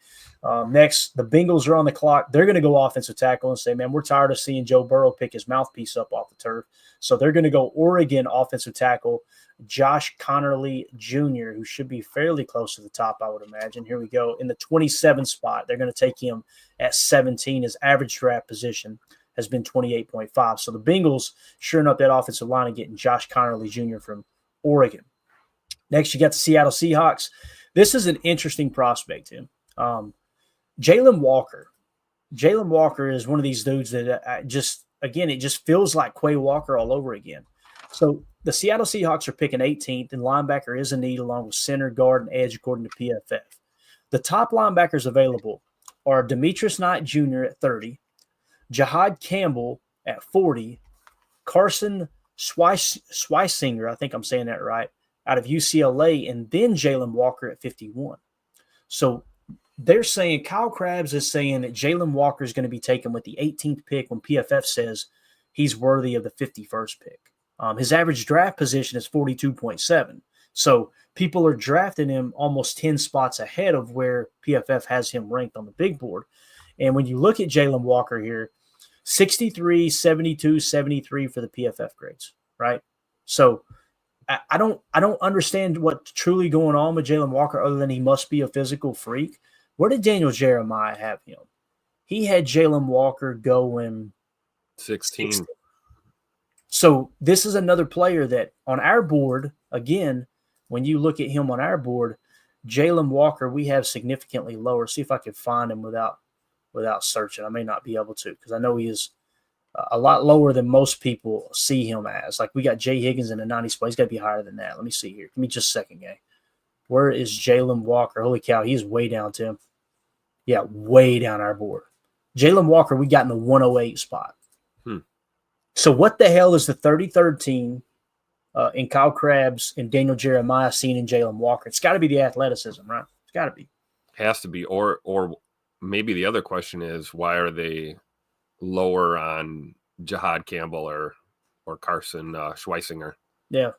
Next, the Bengals are on the clock. They're going to go offensive tackle and say, man, we're tired of seeing Joe Burrow pick his mouthpiece up off the turf. So they're going to go Oregon offensive tackle, Josh Connerly Jr., who should be fairly close to the top, I would imagine. Here we go. In the 27th spot, they're going to take him at 17. His average draft position has been 28.5. So the Bengals shoring up that offensive line and getting Josh Connerly Jr. from Oregon. Next, you got the Seattle Seahawks. This is an interesting prospect, Tim. Jalen Walker. Jalen Walker is one of these dudes that it just feels like Quay Walker all over again. So the Seattle Seahawks are picking 18th, and linebacker is a need along with center, guard, and edge, according to PFF. The top linebackers available are Demetrius Knight Jr. at 30, Jihad Campbell at 40, Carson Schweisinger, I think I'm saying that right, out of UCLA, and then Jalen Walker at 51. So they're saying Kyle Krabs is saying that Jalen Walker is going to be taken with the 18th pick when PFF says he's worthy of the 51st pick. His average draft position is 42.7. So people are drafting him almost 10 spots ahead of where PFF has him ranked on the big board. And when you look at Jalen Walker here, 63, 72, 73 for the PFF grades, right? So I don't understand what's truly going on with Jalen Walker other than he must be a physical freak. Where did Daniel Jeremiah have him? He had Jalen Walker going 16. So this is another player that on our board, again, when you look at him on our board, Jalen Walker, we have significantly lower. See if I can find him without searching. I may not be able to because I know he is a lot lower than most people see him as. Like we got Jay Higgins in the 90 spot. He's got to be higher than that. Let me see here. Give me just a second, gang. Where is Jalen Walker? Holy cow, he's way down, Tim. Yeah, way down our board. Jalen Walker, we got in the 108 spot. So what the hell is the 33rd team in Kyle Krabs and Daniel Jeremiah seeing in Jalen Walker? It's got to be the athleticism, right? It's got to be. Has to be. Or maybe the other question is, why are they lower on Jahad Campbell or Carson Schweisinger? Yeah.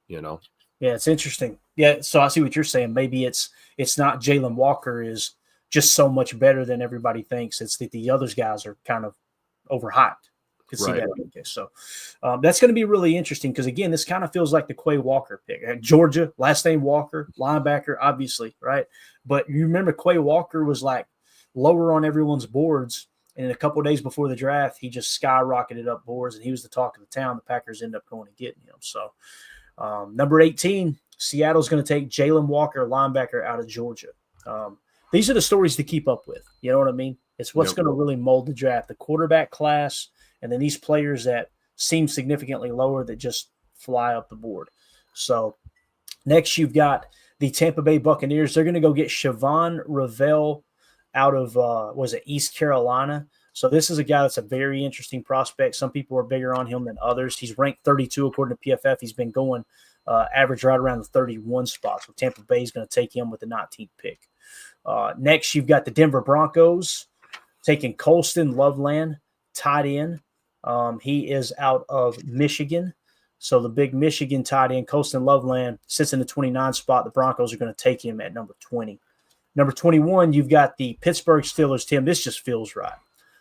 You know? Yeah, it's interesting. Yeah, so I see what you're saying. Maybe it's not Jalen Walker is just so much better than everybody thinks. It's that the other guys are kind of overhyped. Could see that. Okay, so that's going to be really interesting because, again, this kind of feels like the Quay Walker pick. Georgia, last name Walker, linebacker, obviously, right? But you remember Quay Walker was like lower on everyone's boards, and a couple of days before the draft, he just skyrocketed up boards, and he was the talk of the town. The Packers ended up going and getting him. So number 18, Seattle's going to take Jalen Walker, linebacker out of Georgia. These are the stories to keep up with. You know what I mean? It's what's going to really mold the draft. The quarterback class, and then these players that seem significantly lower that just fly up the board. So next you've got the Tampa Bay Buccaneers. They're going to go get Siobhan Ravel out of, East Carolina. So this is a guy that's a very interesting prospect. Some people are bigger on him than others. He's ranked 32 according to PFF. He's been going average right around the 31 spot. So Tampa Bay is going to take him with the 19th pick. Next, you've got the Denver Broncos taking Colston Loveland, tight end. He is out of Michigan. So the big Michigan tight end, Colston Loveland, sits in the 29 spot. The Broncos are going to take him at number 20. Number 21, you've got the Pittsburgh Steelers. Tim, this just feels right.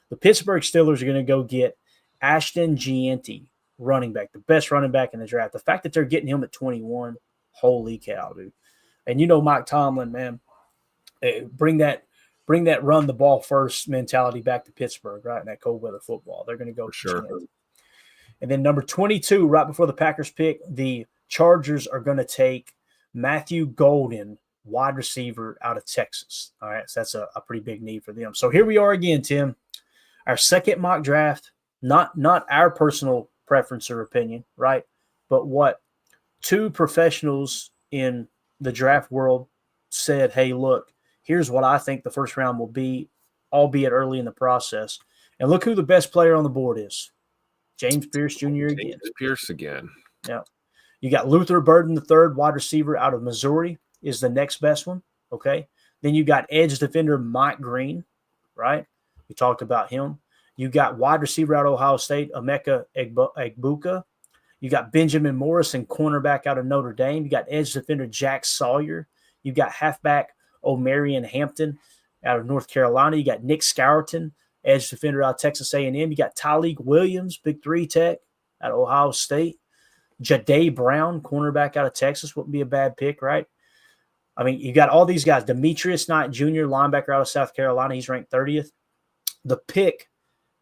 The Pittsburgh Steelers are going to go get Ashton Gianti, running back, the best running back in the draft. The fact that they're getting him at 21, holy cow, dude. And you know Mike Tomlin, man, bring that run the ball first mentality back to Pittsburgh, right, in that cold weather football. They're going to go for sure. Gianti. And then number 22, right before the Packers pick, the Chargers are going to take Matthew Golden, wide receiver out of Texas. All right, so that's a pretty big need for them. So here we are again, Tim. Our second mock draft, not our personal preference or opinion, right, but what two professionals in the draft world said, hey, look, here's what I think the first round will be, albeit early in the process. And look who the best player on the board is. James Pierce Jr. again. James Pierce again. Yeah. You got Luther Burden, the third wide receiver out of Missouri, is the next best one. Okay. Then you got edge defender Mike Green, right? We talked about him. You got wide receiver out of Ohio State, Emeka Egbuka. You got Benjamin Morrison, cornerback out of Notre Dame. You got edge defender Jack Sawyer. You got halfback O'Marion Hampton out of North Carolina. You got Nick Scourton, edge defender out of Texas A&M. You got Tyleek Williams, big three tech out of Ohio State. Jahdae Brown, cornerback out of Texas, wouldn't be a bad pick, right? I mean, you got all these guys. Demetrius Knight Jr., linebacker out of South Carolina. He's ranked 30th. The pick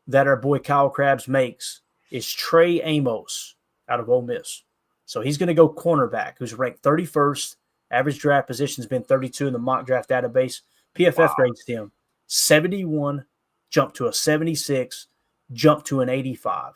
that our boy Kyle Krabs makes is Trey Amos out of Ole Miss. So he's going to go cornerback, who's ranked 31st. Average draft position has been 32 in the mock draft database. PFF grades him 71, jump to a 76, jump to an 85.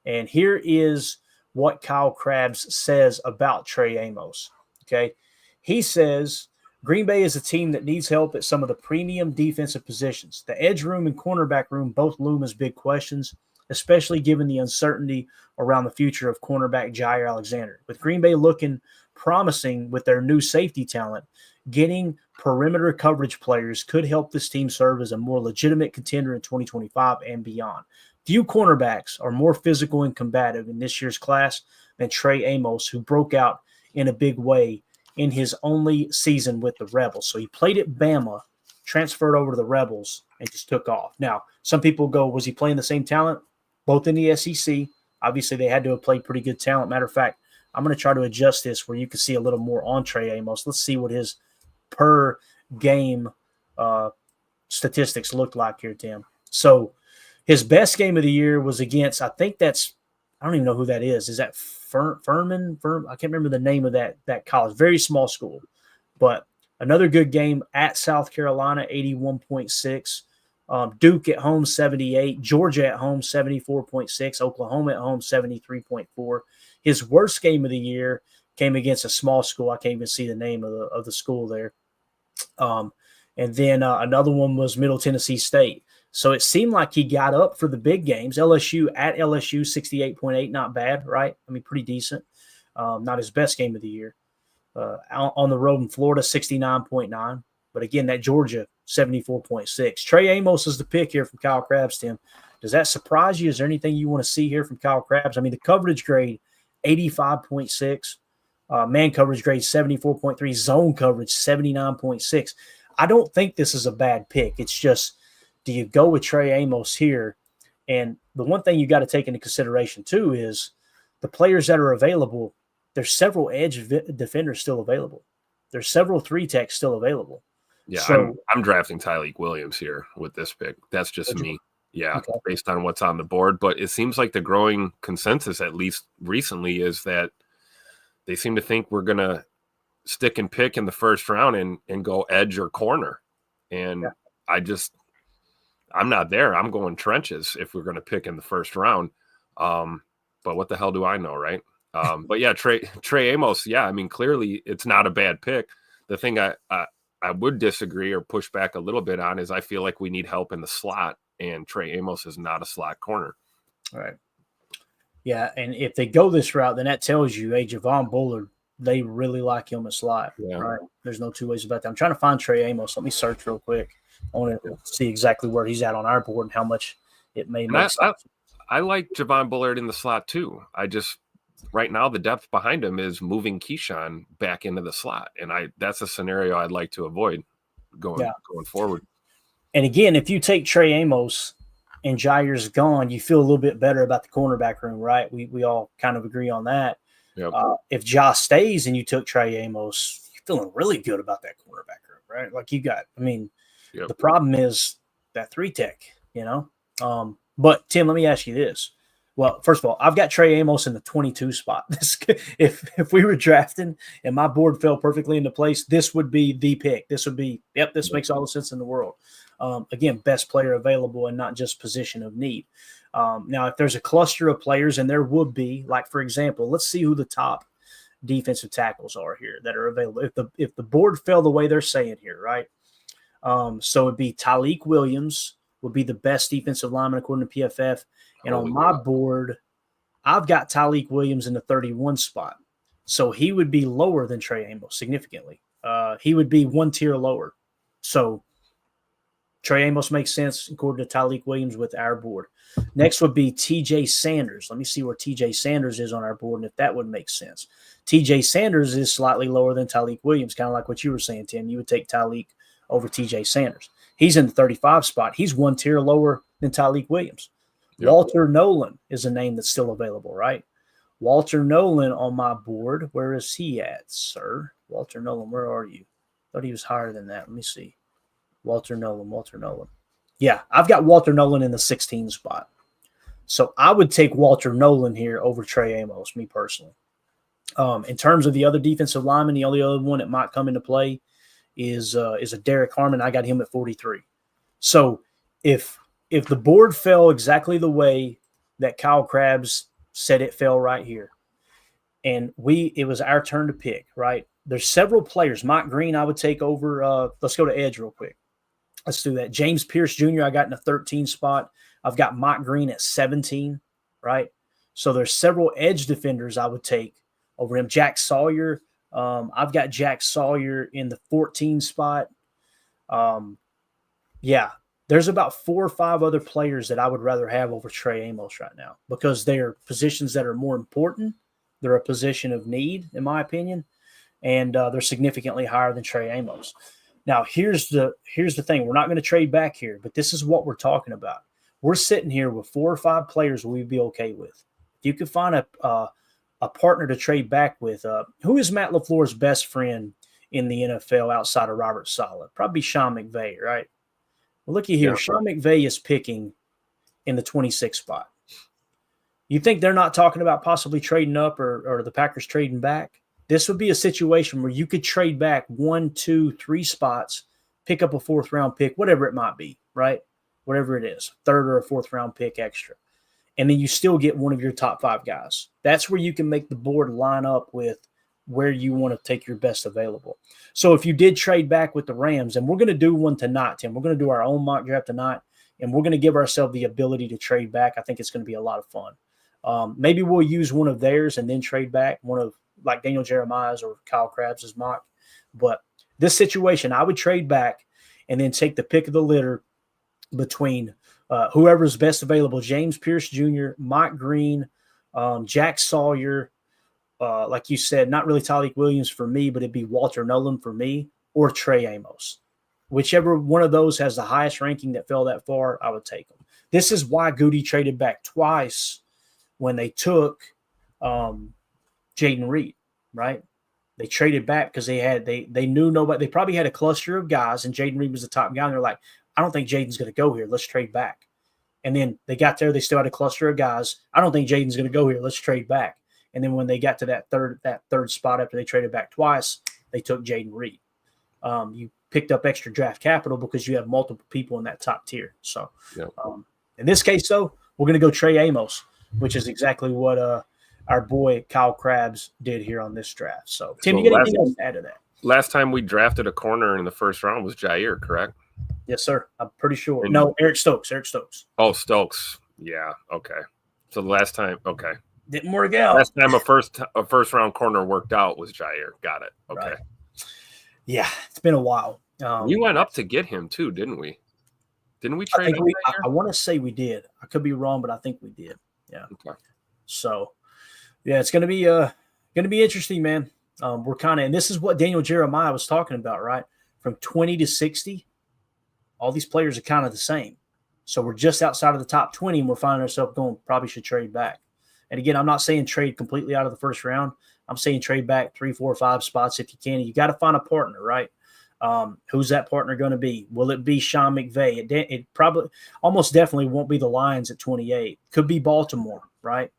And here is what Kyle Krabs says about Trey Amos. Okay. He says Green Bay is a team that needs help at some of the premium defensive positions. The edge room and cornerback room both loom as big questions, especially given the uncertainty around the future of cornerback Jair Alexander. With Green Bay looking promising with their new safety talent, getting perimeter coverage players could help this team serve as a more legitimate contender in 2025 and beyond. Few cornerbacks are more physical and combative in this year's class than Trey Amos, who broke out in a big way in his only season with the Rebels. So he played at Bama, transferred over to the Rebels, and just took off. Now, some people go, was he playing the same talent? Both in the SEC. Obviously, they had to have played pretty good talent. Matter of fact, I'm going to try to adjust this where you can see a little more on Trey Amos. Let's see what his per game statistics look like here, Tim. So His best game of the year was against, I think that's, I don't even know who that is. Is that Furman? I can't remember the name of that college. Very small school. But another good game at South Carolina, 81.6. Duke at home, 78. Georgia at home, 74.6. Oklahoma at home, 73.4. His worst game of the year came against a small school. I can't even see the name of the school there. And then another one was Middle Tennessee State. So it seemed like he got up for the big games. LSU at LSU, 68.8, not bad, right? I mean, pretty decent. Not his best game of the year. On the road in Florida, 69.9. But again, that Georgia, 74.6. Trey Amos is the pick here from Kyle Krabs, Tim. Does that surprise you? Is there anything you want to see here from Kyle Krabs? I mean, the coverage grade, 85.6. Man coverage grade, 74.3. Zone coverage, 79.6. I don't think this is a bad pick. It's just, do you go with Trey Amos here? And the one thing you got to take into consideration, too, is the players that are available, there's several edge defenders still available. There's several 3-techs still available. Yeah, so, I'm drafting Tyleik Williams here with this pick. That's just me. Yeah, okay. Based on what's on the board. But it seems like the growing consensus, at least recently, is that they seem to think we're going to stick and pick in the first round and go edge or corner. And yeah. I'm not there. I'm going trenches if we're going to pick in the first round. But what the hell do I know, right? But yeah, Trey Amos, yeah, I mean, clearly it's not a bad pick. The thing I would disagree or push back a little bit on is I feel like we need help in the slot, and Trey Amos is not a slot corner. All right. Yeah, and if they go this route, then that tells you, hey, Javon Bullard, they really like him at slot, right? There's no two ways about that. I'm trying to find Trey Amos. Let me search real quick. I want to see exactly where he's at on our board and how much it may make sense. I like Javon Bullard in the slot too. Right now the depth behind him is moving Keyshawn back into the slot, and that's a scenario I'd like to avoid going forward. And again, if you take Trey Amos and Jair's gone, you feel a little bit better about the cornerback room, right? We all kind of agree on that. Yep. If Ja stays and you took Trey Amos, you're feeling really good about that cornerback room, right? Like the problem is that 3-tech, you know? But Tim, let me ask you this. Well, first of all, I've got Trey Amos in the 22 spot. If we were drafting and my board fell perfectly into place, this would be the pick. This would be, this makes all the sense in the world. Again, best player available and not just position of need. Now, if there's a cluster of players, and there would be, like, for example, let's see who the top defensive tackles are here that are available. If the board fell the way they're saying here, right? So it'd be Tyleik Williams would be the best defensive lineman according to PFF. And on my board, I've got Tyleik Williams in the 31 spot. So he would be lower than Trey Amos significantly. He would be one tier lower. So Trey Amos makes sense according to Tyleik Williams with our board. Next would be TJ Sanders. Let me see where TJ Sanders is on our board and if that would make sense. TJ Sanders is slightly lower than Tyleik Williams, kind of like what you were saying, Tim. You would take Tyleik over TJ Sanders. He's in the 35 spot. He's one tier lower than Tyleik Williams. Yep. Walter Nolan is a name that's still available, right? Walter Nolan on my board. Where is he at, sir? Walter Nolan, where are you? Thought he was higher than that. Let me see. Walter Nolan. Yeah, I've got Walter Nolan in the 16 spot. So I would take Walter Nolan here over Trey Amos, me personally. In terms of the other defensive lineman, the only other one that might come into play is a Derek Harmon. I got him at 43. So if the board fell exactly the way that Kyle Krabs said it fell right here, and it was our turn to pick, right? There's several players. Mike Green, I would take over. Let's go to edge real quick. Let's do that. James Pierce Jr., I got in the 13 spot. I've got Mike Green at 17, right? So there's several edge defenders I would take over him. Jack Sawyer, I've got Jack Sawyer in the 14 spot. There's about 4 or 5 other players that I would rather have over Trey Amos right now because they're positions that are more important. They're a position of need, in my opinion, and they're significantly higher than Trey Amos. Now, here's the thing. We're not going to trade back here, but this is what we're talking about. We're sitting here with 4 or 5 players we'd be okay with. If you could find a partner to trade back with, who is Matt LaFleur's best friend in the NFL outside of Robert Saleh? Probably Sean McVay, right? Well, looky here. Yeah. Sean McVay is picking in the 26th spot. You think they're not talking about possibly trading up or the Packers trading back? This would be a situation where you could trade back 1, 2, 3 spots, pick up a 4th round pick, whatever it might be, right? Whatever it is, 3rd or a 4th round pick extra. And then you still get one of your top 5 guys. That's where you can make the board line up with where you want to take your best available. So if you did trade back with the Rams, and we're going to do one tonight, Tim, we're going to do our own mock draft tonight, and we're going to give ourselves the ability to trade back. I think it's going to be a lot of fun. Maybe we'll use one of theirs and then trade back, one of like Daniel Jeremiah's or Kyle Krabs' mock. But this situation, I would trade back and then take the pick of the litter between whoever's best available, James Pierce Jr., Mike Green, Jack Sawyer, like you said, not really Tyleik Williams for me, but it'd be Walter Nolan for me, or Trey Amos. Whichever one of those has the highest ranking that fell that far, I would take them. This is why Goody traded back twice when they took Jaden Reed, right? They traded back because they knew nobody. They probably had a cluster of guys, and Jaden Reed was the top guy. And they're like, I don't think Jaden's going to go here. Let's trade back. And then they got there. They still had a cluster of guys. I don't think Jaden's going to go here. Let's trade back. And then when they got to that third spot after they traded back twice, they took Jaden Reed. You picked up extra draft capital because you have multiple people in that top tier. So in this case, though, we're going to go Trey Amos, which is exactly what our boy Kyle Krabs did here on this draft. So, Tim, you got anything else to add to that? Last time we drafted a corner in the first round was Jair, correct? Yes, sir. I'm pretty sure. No, Eric Stokes. Oh, Stokes. Yeah. Okay. So the last time, okay. Didn't work out. Last time a first round corner worked out was Jair. Got it. Okay. Right. Yeah, it's been a while. We went up to get him too, didn't we? Didn't we trade him? I want to say we did. I could be wrong, but I think we did. Yeah. Okay. So, yeah, it's gonna be interesting, man. We're kind of, and this is what Daniel Jeremiah was talking about, right? From 20 to 60, all these players are kind of the same. So we're just outside of the top 20, and we're finding ourselves going, probably should trade back. And again, I'm not saying trade completely out of the first round. I'm saying trade back 3, 4, 5 spots if you can. You got to find a partner, right? Who's that partner going to be? Will it be Sean McVay? It probably almost definitely won't be the Lions at 28. Could be Baltimore, right?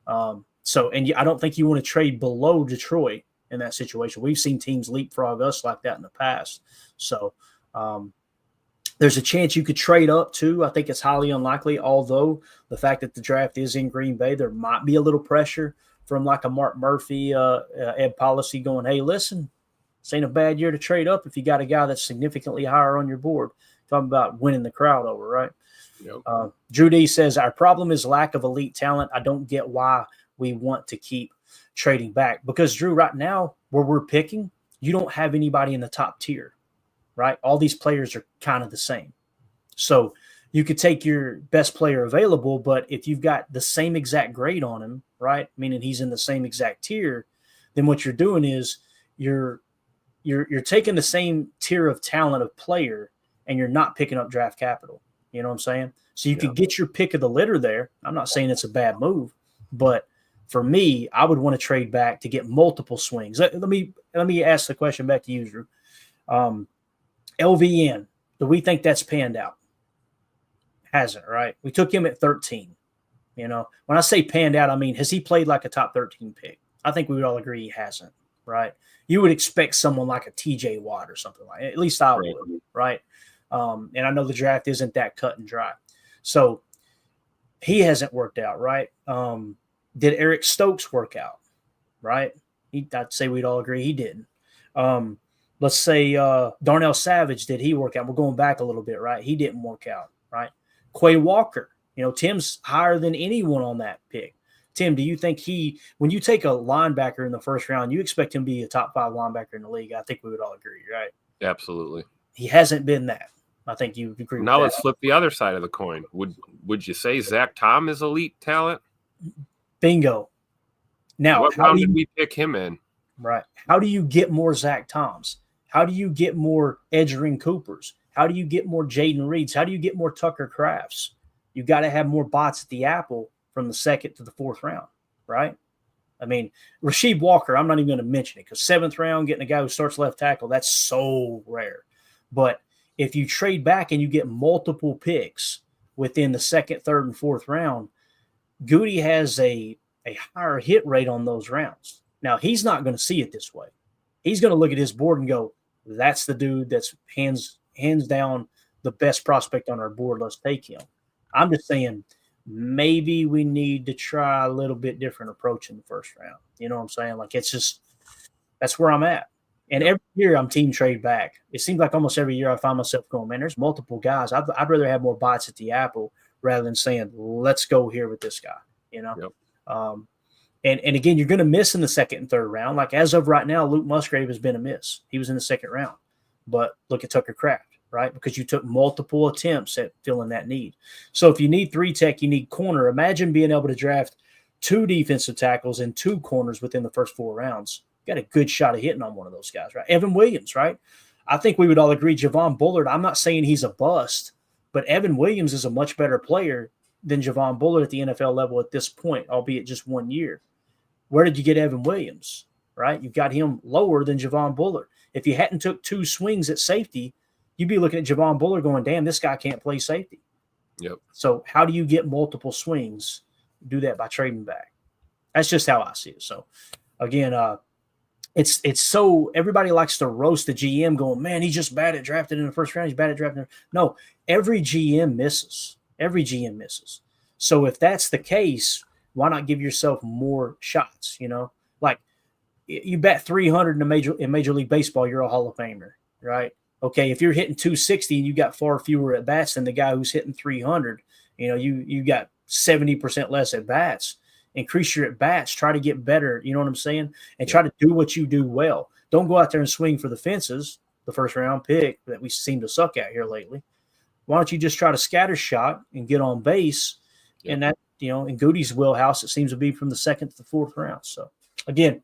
I don't think you want to trade below Detroit in that situation. We've seen teams leapfrog us like that in the past. So there's a chance you could trade up too. I think it's highly unlikely, although the fact that the draft is in Green Bay, there might be a little pressure from like a Mark Murphy, Ed Policy going, hey, listen, this ain't a bad year to trade up if you got a guy that's significantly higher on your board. Talking about winning the crowd over, right? Yep. Drew D says, our problem is lack of elite talent. I don't get why we want to keep trading back. Because, Drew, right now, where we're picking, you don't have anybody in the top tier, right? All these players are kind of the same. So you could take your best player available, but if you've got the same exact grade on him, right, meaning he's in the same exact tier, then what you're doing is you're taking the same tier of talent of player and you're not picking up draft capital. You know what I'm saying? So you could get your pick of the litter there. I'm not saying it's a bad move, but for me, I would want to trade back to get multiple swings. Let me ask the question back to you, Drew. LVN, do we think that's panned out? Hasn't, right? We took him at 13. You know, when I say panned out, I mean, has he played like a top 13 pick? I think we would all agree he hasn't, right? You would expect someone like a TJ Watt or something like that. At least I would, right? And I know the draft isn't that cut and dry. So he hasn't worked out, right? Did Eric Stokes work out, right? I'd say we'd all agree he didn't. Let's say Darnell Savage, did he work out? We're going back a little bit, right? He didn't work out, right? Quay Walker, you know, Tim's higher than anyone on that pick. Tim, do you think when you take a linebacker in the first round, you expect him to be a top 5 linebacker in the league? I think we would all agree, right? Absolutely. He hasn't been that. I think you would agree with that. Now let's flip the other side of the coin. Would you say Zach Tom is elite talent? Bingo. Now, what round did we pick him in? Right. How do you get more Zach Toms? How do you get more Edgerrin Coopers? How do you get more Jaden Reeds? How do you get more Tucker Crafts? You got to have more bots at the apple from the 2nd to the 4th round, right? I mean, Rasheed Walker, I'm not even going to mention it because 7th round, getting a guy who starts left tackle, that's so rare. But if you trade back and you get multiple picks within the second, third, and fourth round, Goody has a higher hit rate on those rounds. Now, he's not going to see it this way. He's going to look at his board and go, that's the dude that's hands down the best prospect on our board. Let's take him. I'm just saying maybe we need to try a little bit different approach in the first round. You know what I'm saying? Like, it's just that's where I'm at. And every year I'm team trade back. It seems like almost every year I find myself going, man, there's multiple guys. I'd rather have more bites at the apple rather than saying, let's go here with this guy, you know? Yep. And again, you're going to miss in the second and third round. Like as of right now, Luke Musgrave has been a miss. He was in the second round. But look at Tucker Kraft, right? Because you took multiple attempts at filling that need. So if you need 3 tech, you need corner. Imagine being able to draft 2 defensive tackles and 2 corners within the first 4 rounds. You got a good shot of hitting on one of those guys, right? Evan Williams, right? I think we would all agree Javon Bullard, I'm not saying he's a bust, but Evan Williams is a much better player than Javon Bullard at the NFL level at this point, albeit just 1 year. Where did you get Evan Williams, right? You got him lower than Javon Bullard. If you hadn't took 2 swings at safety, you'd be looking at Javon Bullard going, damn, this guy can't play safety. Yep. So how do you get multiple swings? Do that by trading back. That's just how I see it. So, again, it's so everybody likes to roast the GM going, man, he's just bad at drafting in the first round. He's bad at drafting. No, every GM misses. Every GM misses. So if that's the case, why not give yourself more shots? You know, like you bat 300 in Major League Baseball, you're a Hall of Famer, right? Okay, if you're hitting 260 and you got far fewer at bats than the guy who's hitting 300, you know, you got 70% less at bats. Increase your at bats, try to get better, you know what I'm saying? And try to do what you do well. Don't go out there and swing for the fences, the first round pick that we seem to suck at here lately. Why don't you just try to scatter shot and get on base? Yeah. And that, you know, in Goody's wheelhouse, it seems to be from the second to the fourth round. So again,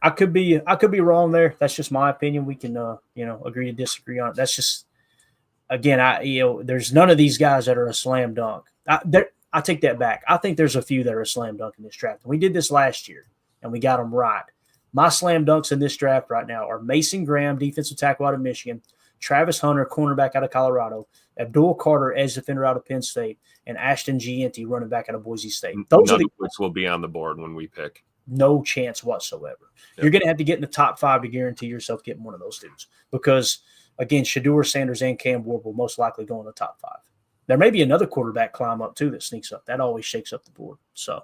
I could be wrong there. That's just my opinion. We can agree to disagree on it. That's just, again, there's none of these guys that are a slam dunk. I take that back. I think there's a few that are a slam dunk in this draft. We did this last year, and we got them right. My slam dunks in this draft right now are Mason Graham, defensive tackle out of Michigan, Travis Hunter, cornerback out of Colorado, Abdul Carter, edge defender out of Penn State, and Ashton Gianti, running back out of Boise State. Those are the which will be on the board when we pick. No chance whatsoever. Yep. You're going to have to get in the top 5 to guarantee yourself getting one of those dudes because, again, Shedeur Sanders and Cam Ward will most likely go in the top 5. There may be another quarterback climb up too that sneaks up. That always shakes up the board. So,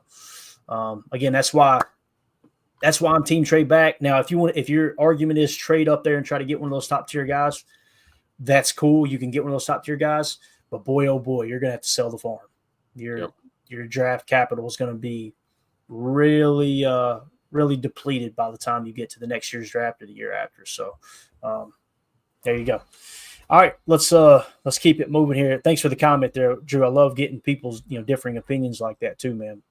again, that's why I'm team trade back. Now, if your argument is trade up there and try to get one of those top tier guys, that's cool. You can get one of those top tier guys, but boy, oh boy, you're gonna have to sell the farm. Your draft capital is going to be really, really depleted by the time you get to the next year's draft or the year after. So, there you go. All right, let's keep it moving here. Thanks for the comment there, Drew. I love getting people's differing opinions like that too, man.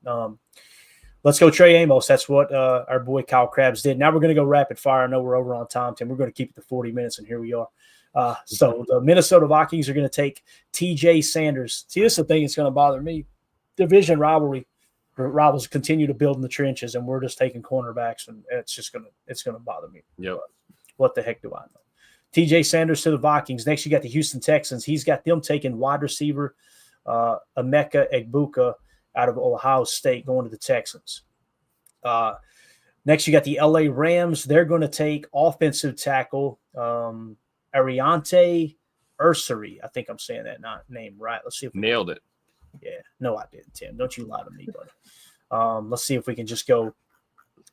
Let's go Trey Amos. That's what our boy Kyle Krabs did. Now we're going to go rapid fire. I know we're over on time, Tim. We're going to keep it to 40 minutes, and here we are. So the Minnesota Vikings are going to take TJ Sanders. See, this is the thing that's going to bother me. Division rivals continue to build in the trenches, and we're just taking cornerbacks, and it's going to bother me. Yep. What the heck do I know? TJ Sanders to the Vikings. Next, you got the Houston Texans. He's got them taking wide receiver Emeka Egbuka out of Ohio State going to the Texans. Next, you got the LA Rams. They're going to take offensive tackle Ariante Ursary. I think I'm saying that name right. Let's see if nailed it. Yeah. No, I didn't, Tim. Don't you lie to me, buddy. Let's see if we can just go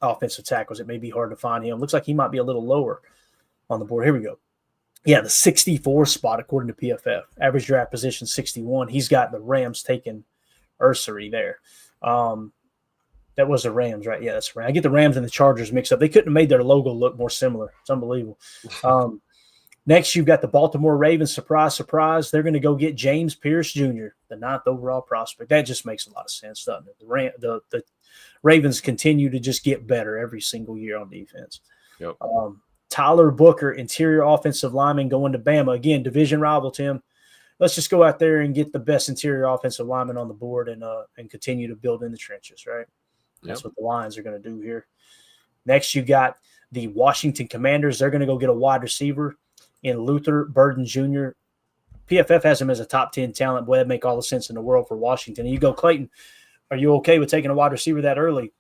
offensive tackles. It may be hard to find him. Looks like he might be a little lower on the board. Here we go. Yeah, the 64 spot according to PFF. Average draft position 61. He's got the Rams taking Ursary there. That was the Rams, right? Yeah, that's right. I get the Rams and the Chargers mixed up. They couldn't have made their logo look more similar. It's unbelievable. Next, you've got the Baltimore Ravens. Surprise, surprise. They're going to go get James Pierce Jr., the 9th overall prospect. That just makes a lot of sense, doesn't it? The Ravens continue to just get better every single year on defense. Yep. Tyler Booker, interior offensive lineman, going to Bama. Again, division rival, Tim. Let's just go out there and get the best interior offensive lineman on the board and continue to build in the trenches, right? That's what the Lions are going to do here. Next, you got the Washington Commanders. They're going to go get a wide receiver in Luther Burden Jr. PFF has him as a top 10 talent. Boy, that'd make all the sense in the world for Washington. And you go, Clayton, are you okay with taking a wide receiver that early?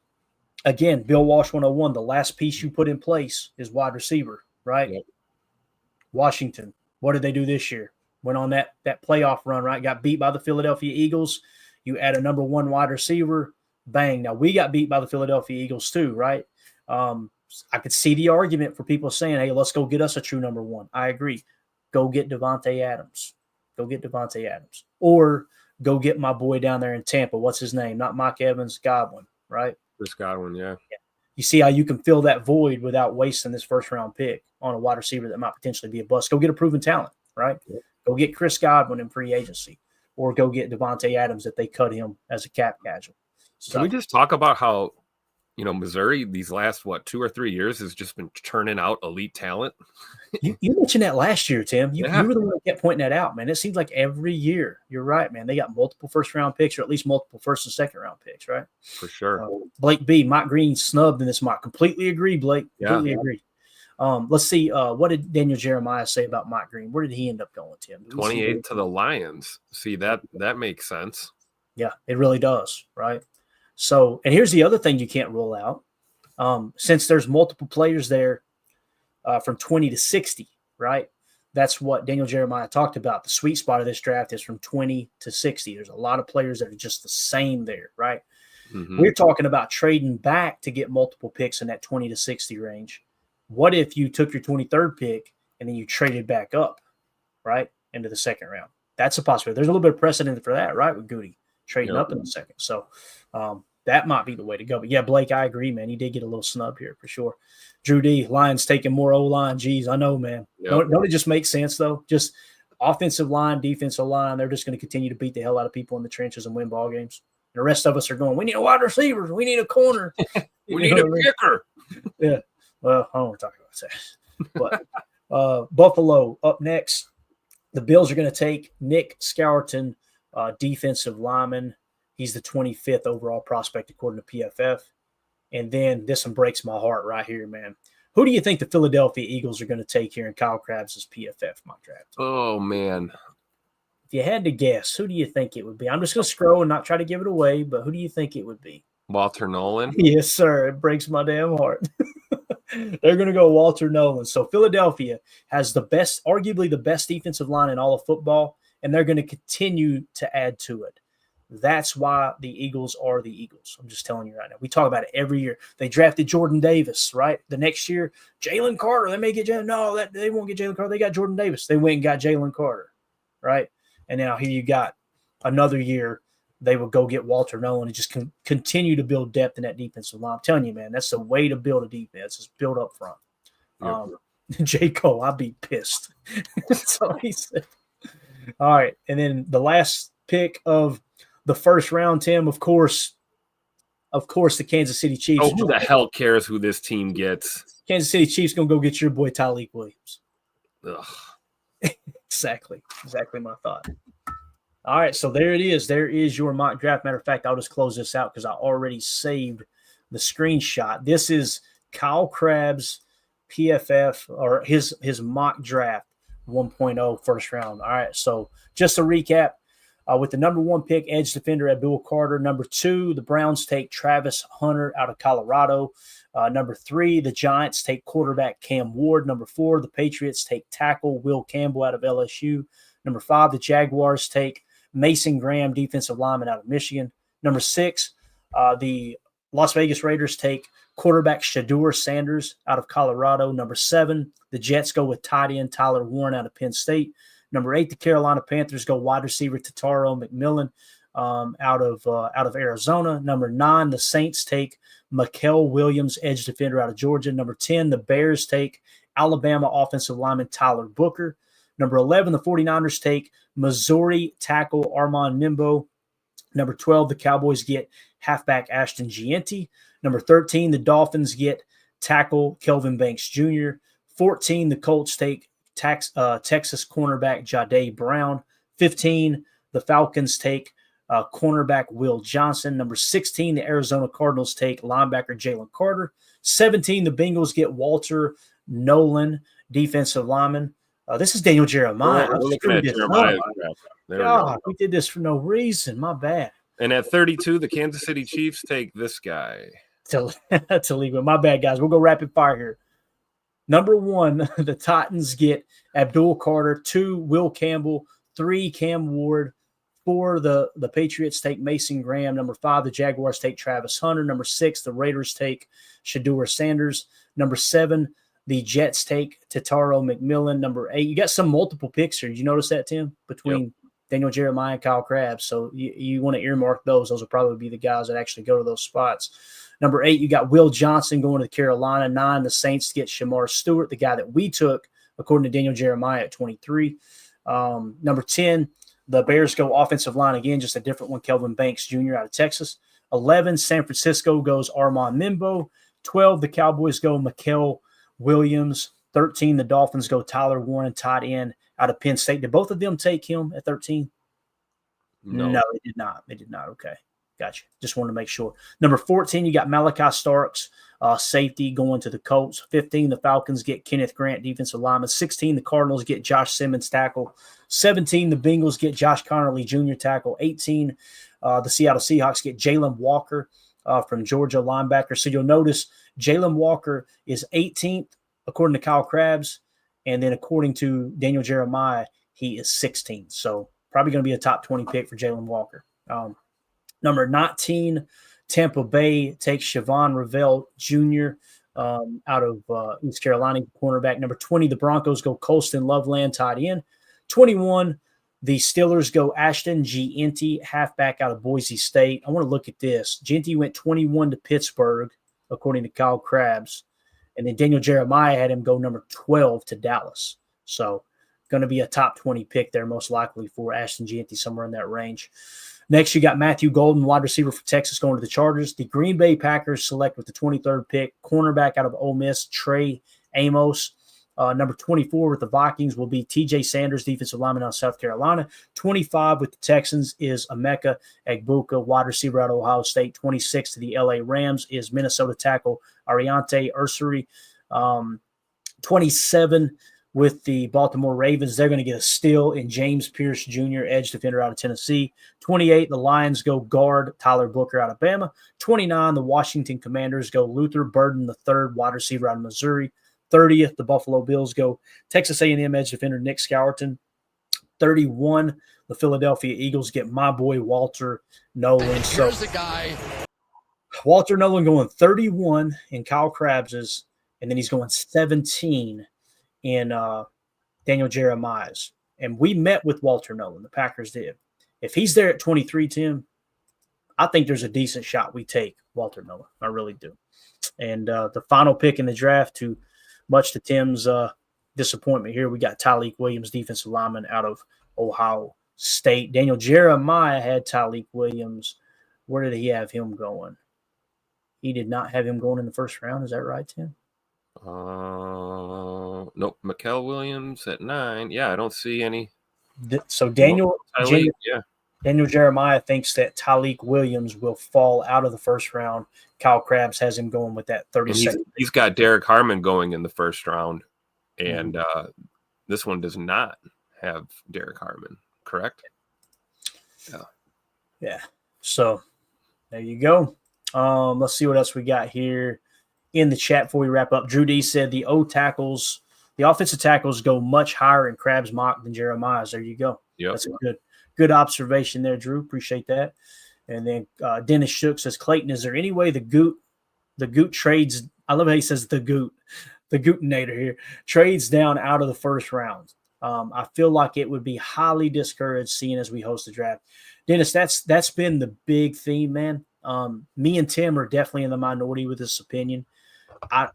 Again, Bill Walsh 101, the last piece you put in place is wide receiver, right? Yep. Washington, what did they do this year? Went on that playoff run, right? Got beat by the Philadelphia Eagles. You add a number one wide receiver, bang. Now, we got beat by the Philadelphia Eagles too, right? I could see the argument for people saying, hey, let's go get us a true number one. I agree. Go get Davante Adams. Go get Davante Adams. Or go get my boy down there in Tampa. What's his name? Not Mike Evans, Godwin, right? Chris Godwin, yeah. You see how you can fill that void without wasting this first-round pick on a wide receiver that might potentially be a bust. Go get a proven talent, right? Yep. Go get Chris Godwin in free agency, or go get Davante Adams if they cut him as a cap casual. So, can we just talk about how, Missouri these last, 2 or 3 years has just been turning out elite talent? You mentioned that last year, Tim. You were the one that kept pointing that out, man. It seems like every year. You're right, man. They got multiple first-round picks, or at least multiple first- and second-round picks, right? For sure. Blake B, Mike Green snubbed in this mock. Completely agree, Blake. Completely agree. Let's see. What did Daniel Jeremiah say about Mike Green? Where did he end up going, Tim? 28 to the Lions. See, that makes sense. Yeah, it really does, right? So, and here's the other thing you can't rule out. Since there's multiple players there from 20 to 60, right? That's what Daniel Jeremiah talked about. The sweet spot of this draft is from 20 to 60. There's a lot of players that are just the same there, right? Mm-hmm. We're talking about trading back to get multiple picks in that 20 to 60 range. What if you took your 23rd pick and then you traded back up, right, into the second round? That's a possibility. There's a little bit of precedent for that, right, with Goody trading up in the second. So that might be the way to go. But, yeah, Blake, I agree, man. He did get a little snub here for sure. Drew D, Lions taking more O-line. Geez, I know, man. Yep. Don't it just make sense, though? Just offensive line, defensive line, they're just going to continue to beat the hell out of people in the trenches and win ball games. And the rest of us are going, we need a wide receiver. We need a corner. we need a kicker. Yeah. Well, I don't want to talk about that. But Buffalo up next. The Bills are going to take Nick Scourton, defensive lineman. He's the 25th overall prospect according to PFF. And then this one breaks my heart right here, man. Who do you think the Philadelphia Eagles are going to take here in Kyle Krabs' PFF mock draft? Oh, man. If you had to guess, who do you think it would be? I'm just going to scroll and not try to give it away, but who do you think it would be? Walter Nolan? Yes, sir. It breaks my damn heart. They're going to go Walter Nolan. So Philadelphia has arguably the best defensive line in all of football, and they're going to continue to add to it. That's why the Eagles are the Eagles. I'm just telling you right now. We talk about it every year. They drafted Jordan Davis, right? The next year, Jalen Carter. They may get Jalen. No, they won't get Jalen Carter. They got Jordan Davis. They went and got Jalen Carter, right? And now here you got another year. They will go get Walter Nolan and just continue to build depth in that defensive line. I'm telling you, man, that's the way to build a defense is build up front. Yep. J. Cole, I'd be pissed. That's all he said. All right, and then the last pick of the first round, Tim, of course, the Kansas City Chiefs. Oh, who the hell cares who this team gets? Kansas City Chiefs going to go get your boy Tyleik Williams. Ugh. Exactly my thought. All right, so there it is. There is your mock draft. Matter of fact, I'll just close this out because I already saved the screenshot. This is Kyle Krabs' PFF or his mock draft 1.0 first round. All right, so just to recap, with the number one pick, edge defender Abdul Carter. Number 2, the Browns take Travis Hunter out of Colorado. Number 3, the Giants take quarterback Cam Ward. Number 4, the Patriots take tackle Will Campbell out of LSU. Number 5, the Jaguars take Mason Graham, defensive lineman out of Michigan. Number 6, the Las Vegas Raiders take quarterback Shedeur Sanders out of Colorado. Number 7, the Jets go with tight end Tyler Warren out of Penn State. Number 8, the Carolina Panthers go wide receiver Tataro McMillan out of Arizona. Number 9, the Saints take Mikael Williams, edge defender out of Georgia. Number 10, the Bears take Alabama offensive lineman Tyler Booker. Number 11, the 49ers take Missouri tackle Armand Nimbo. Number 12, the Cowboys get halfback Ashton Gianti. Number 13, the Dolphins get tackle Kelvin Banks Jr. 14, the Colts take Texas cornerback Jahdae Brown. 15, the Falcons take cornerback Will Johnson. Number 16, the Arizona Cardinals take linebacker Jalen Carter. 17, the Bengals get Walter Nolan, defensive lineman. This is Daniel Jeremiah. We're looking at Jeremiah's draft. God, we did this for no reason. My bad. And at 32, the Kansas City Chiefs take this guy. Taliqua. My bad, guys. We'll go rapid fire here. Number 1, the Titans get Abdul Carter. 2, Will Campbell. 3, Cam Ward. 4, the Patriots take Mason Graham. Number 5, the Jaguars take Travis Hunter. Number 6, the Raiders take Shedeur Sanders. Number 7, the Jets take Tataro McMillan. Number 8, you got some multiple picks here. Did you notice that, Tim? Between Daniel Jeremiah and Kyle Krabs. So you want to earmark those. Those will probably be the guys that actually go to those spots. Number 8, you got Will Johnson going to Carolina. 9, the Saints get Shamar Stewart, the guy that we took, according to Daniel Jeremiah, at 23. Number 10, the Bears go offensive line again, just a different one, Kelvin Banks Jr. out of Texas. 11, San Francisco goes Armand Mimbo. 12, the Cowboys go Mikael Williams. 13, the Dolphins go Tyler Warren, tight end out of Penn State. Did both of them take him at 13? No, they did not. They did not. Okay. Gotcha. Just wanted to make sure. Number 14, you got Malachi Starks, safety, going to the Colts. 15, the Falcons get Kenneth Grant, defensive lineman. 16, the Cardinals get Josh Simmons, tackle. 17, the Bengals get Josh Connerly Jr., tackle. 18, the Seattle Seahawks get Jalen Walker from Georgia, linebacker. So you'll notice Jalen Walker is 18th, according to Kyle Krabs. And then according to Daniel Jeremiah, he is 16th. So probably going to be a top 20 pick for Jalen Walker. Number 19, Tampa Bay takes Siobhan Ravel Jr. Out of East Carolina, cornerback. Number 20, the Broncos go Colston Loveland, tight end. 21, the Steelers go Ashton Gienti, halfback out of Boise State. I want to look at this. Gienti went 21 to Pittsburgh, according to Kyle Krabs. And then Daniel Jeremiah had him go number 12 to Dallas. So going to be a top 20 pick there, most likely, for Ashton Gienti, somewhere in that range. Next, you got Matthew Golden, wide receiver for Texas, going to the Chargers. The Green Bay Packers select with the 23rd pick, cornerback out of Ole Miss, Trey Amos. Number 24 with the Vikings will be TJ Sanders, defensive lineman out of South Carolina. 25 with the Texans is Emeka Egbuka, wide receiver out of Ohio State. 26 to the LA Rams is Minnesota tackle Ariante Ursary. 27 with the Baltimore Ravens, they're going to get a steal in James Pierce Jr., edge defender out of Tennessee. 28, the Lions go guard Tyler Booker out of Bama. 29, the Washington Commanders go Luther Burden III, wide receiver out of Missouri. 30th, the Buffalo Bills go Texas A&M edge defender Nick Scourton. 31, the Philadelphia Eagles get my boy Walter Nolan. So here's the guy. Walter Nolan going 31 in Kyle Krabs's, and then he's going 17 in Daniel Jeremiah's. And we met with Walter Nolan. The Packers did. If he's there at 23, Tim, I think there's a decent shot we take Walter Nolan. I really do. And the final pick in the draft, to much to Tim's disappointment here, we got Tyleik Williams, defensive lineman out of Ohio State. Daniel Jeremiah had Tyleik Williams. Where did he have him going? He did not have him going in the first round. Is that right, Tim? Nope. Mikael Williams at 9. Yeah, I don't see any. So Daniel Jeremiah thinks that Tyleik Williams will fall out of the first round. Kyle Krabs has him going with that 32nd. He's got Derek Harmon going in the first round, and this one does not have Derek Harmon, correct? Yeah. So there you go. Let's see what else we got here in the chat before we wrap up. Drew D said the offensive tackles go much higher in Krabs' mock than Jeremiah's. There you go. Yep. That's a good observation there, Drew. Appreciate that. And then Dennis Shook says, Clayton, is there any way the Goot trades? I love how he says the Gootinator here, trades down out of the first round. I feel like it would be highly discouraged seeing as we host the draft. Dennis, that's been the big theme, man. Me and Tim are definitely in the minority with this opinion.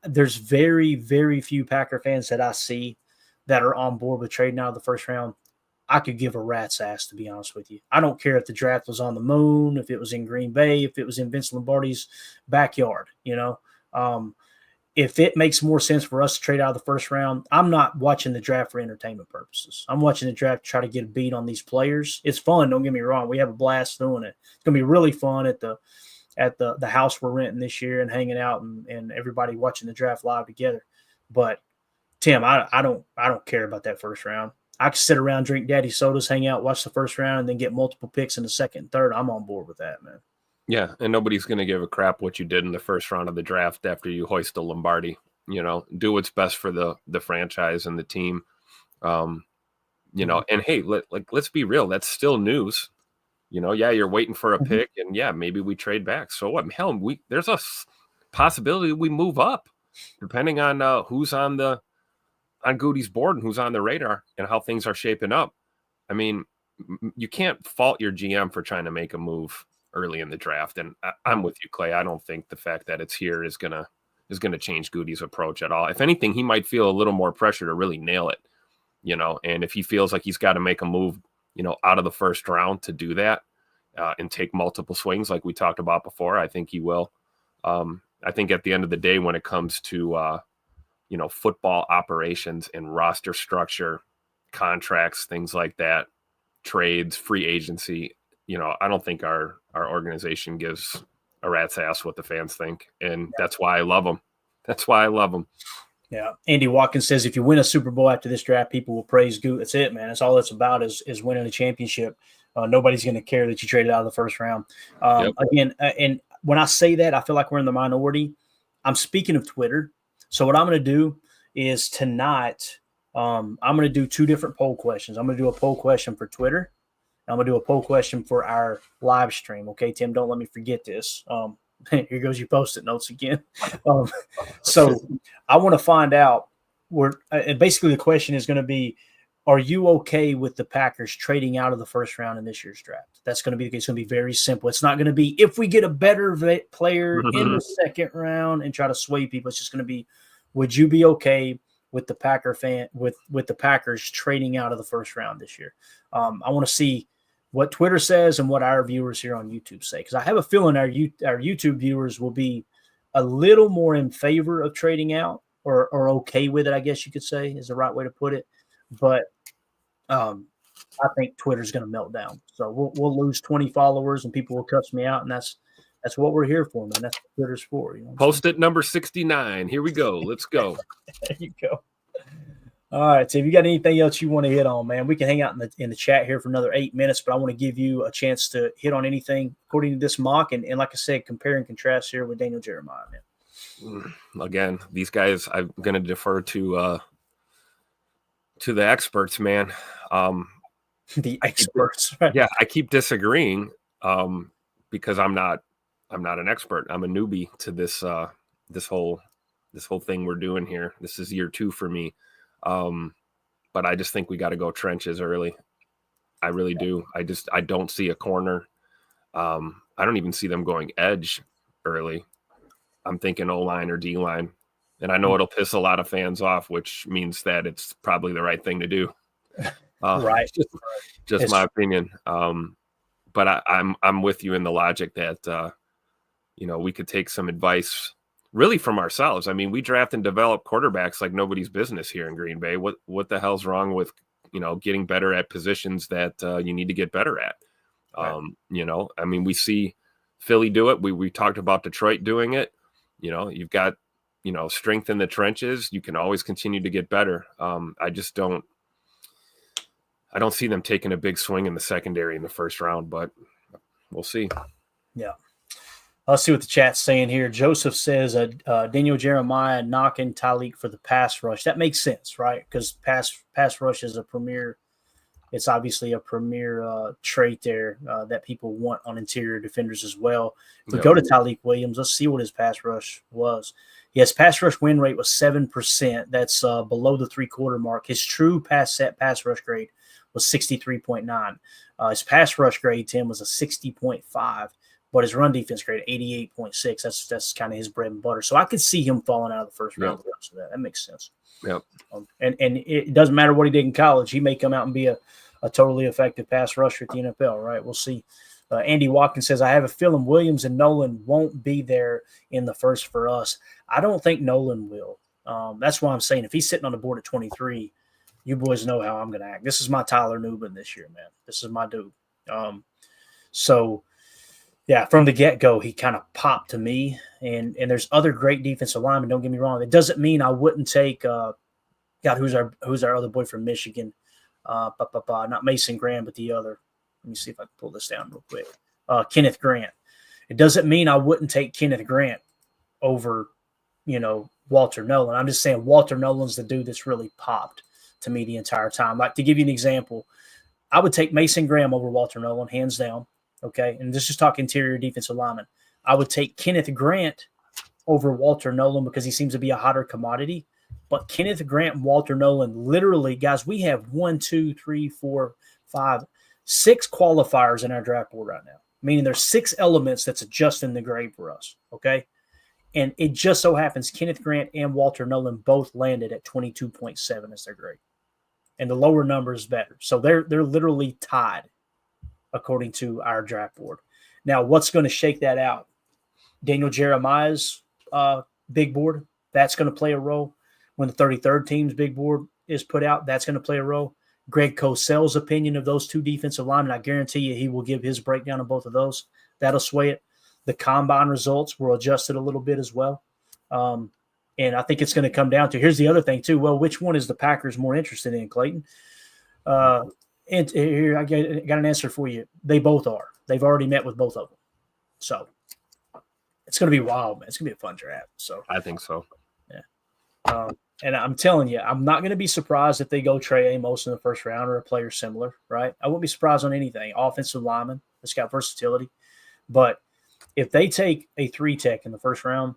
There's very, very few Packer fans that I see that are on board with trading out of the first round. I could give a rat's ass, to be honest with you. I don't care if the draft was on the moon, if it was in Green Bay, if it was in Vince Lombardi's backyard, if it makes more sense for us to trade out of the first round, I'm not watching the draft for entertainment purposes. I'm watching the draft to try to get a beat on these players. It's fun. Don't get me wrong. We have a blast doing it. It's going to be really fun at the house we're renting this year and hanging out and everybody watching the draft live together. But Tim, I don't care about that first round. I can sit around, drink daddy sodas, hang out, watch the first round, and then get multiple picks in the second and third. I'm on board with that, man. Yeah, and nobody's going to give a crap what you did in the first round of the draft after you hoist a Lombardi. Do what's best for the franchise and the team. And hey, let's be real. That's still news. Yeah, you're waiting for a pick, and yeah, maybe we trade back. So what? Hell, there's a possibility we move up, depending on who's on Goody's board and who's on the radar and how things are shaping up. I mean, you can't fault your GM for trying to make a move early in the draft. And I'm with you, Clay. I don't think the fact that it's here is gonna change Goody's approach at all. If anything, he might feel a little more pressure to really nail it. And if he feels like he's got to make a move, out of the first round to do that and take multiple swings like we talked about before, I think he will. I think at the end of the day, when it comes to football operations and roster structure, contracts, things like that, trades, free agency, I don't think our organization gives a rat's ass what the fans think. And that's why I love them. That's why I love them. Yeah. Andy Watkins says, if you win a Super Bowl after this draft, people will praise Goot. That's it, man. That's all it's about is winning a championship. Nobody's going to care that you traded out of the first round. Again, and when I say that, I feel like we're in the minority. I'm speaking of Twitter. So what I'm going to do is tonight, I'm going to do two different poll questions. I'm going to do a poll question for Twitter. I'm going to do a poll question for our live stream. Okay, Tim, don't let me forget this. Here goes your Post-it notes again. So I want to find out basically the question is going to be, are you okay with the Packers trading out of the first round in this year's draft? That's going to be the case. It's going to be very simple. It's not going to be if we get a better player in the second round and try to sway people. It's just going to be, would you be okay with the with the Packers trading out of the first round this year? I want to see what Twitter says and what our viewers here on YouTube say, because I have a feeling our YouTube viewers will be a little more in favor of trading out or okay with it, I guess you could say is the right way to put it. But I think Twitter's going to melt down. So we'll lose 20 followers and people will cuss me out, and that's what we're here for, man. That's what Twitter's for. Post-it number 69. Here we go. Let's go. There you go. All right, so if you got anything else you want to hit on, man, we can hang out in the chat here for another 8 minutes, but I want to give you a chance to hit on anything according to this mock. And like I said, compare and contrast here with Daniel Jeremiah, man. Again, these guys, I'm going to defer to the experts, man. The experts, right? Yeah, I keep disagreeing because I'm not an expert. I'm a newbie to this whole thing we're doing here. This is year 2 for me. But I just think we got to go trenches early. I really do. I don't see a corner. I don't even see them going edge early. I'm thinking O-line or D-line. And I know it'll piss a lot of fans off, which means that it's probably the right thing to do. Right. Just my opinion. But I'm with you in the logic that, we could take some advice really from ourselves. I mean, we draft and develop quarterbacks like nobody's business here in Green Bay. What the hell's wrong with, getting better at positions that you need to get better at? Right. I mean, we see Philly do it. We talked about Detroit doing it. You've got, strength in the trenches. You can always continue to get better. I don't see them taking a big swing in the secondary in the first round, but we'll see. Yeah. Let's see what the chat's saying here. Joseph says Daniel Jeremiah knocking Tyleek for the pass rush. That makes sense, right? Because pass rush is a premier. It's obviously a premier trait there that people want on interior defenders as well. If we go to Tyleek Williams, let's see what his pass rush was. Yes, pass rush win rate was 7%. That's below the 3-quarter mark. His true pass rush grade was 63.9. His pass rush grade, Tim, was a 60.5. But his run defense grade 88.6. That's kind of his bread and butter. So I could see him falling out of the first round. So that makes sense. Yep. And it doesn't matter what he did in college. He may come out and be a totally effective pass rusher at the NFL, right? We'll see. Andy Watkins says, I have a feeling Williams and Nolan won't be there in the first for us. I don't think Nolan will. That's why I'm saying if he's sitting on the board at 23, you boys know how I'm going to act. This is my Tyler Nubin this year, man. This is my dude. Yeah, from the get-go, he kind of popped to me. And there's other great defensive linemen, don't get me wrong. It doesn't mean I wouldn't take God, who's our other boy from Michigan? Not Mason Graham, but the other. Let me see if I can pull this down real quick. Kenneth Grant. It doesn't mean I wouldn't take Kenneth Grant over, Walter Nolan. I'm just saying Walter Nolan's the dude that's really popped to me the entire time. Like, to give you an example, I would take Mason Graham over Walter Nolan, hands down. Okay, and this is talking interior defensive lineman. I would take Kenneth Grant over Walter Nolan because he seems to be a hotter commodity. But Kenneth Grant and Walter Nolan, literally, guys, we have 6 qualifiers in our draft board right now, meaning there's 6 elements that's adjusting the grade for us, okay? And it just so happens Kenneth Grant and Walter Nolan both landed at 22.7 as their grade. And the lower number is better. So they're literally tied according to our draft board. Now, what's going to shake that out? Daniel Jeremiah's big board, that's going to play a role. When the 33rd team's big board is put out, that's going to play a role. Greg Cosell's opinion of those 2 defensive linemen, I guarantee you he will give his breakdown of both of those. That'll sway it. The combine results were adjusted a little bit as well. And I think it's going to come down to, here's the other thing too. Well, which one is the Packers more interested in, Clayton? And here, I got an answer for you. They both are. They've already met with both of them. So it's going to be wild, man. It's going to be a fun draft. So I think so. Yeah. And I'm telling you, I'm not going to be surprised if they go Trey Amos in the first round or a player similar, right? I wouldn't be surprised on anything. Offensive lineman that's got versatility. But if they take a 3-tech in the first round,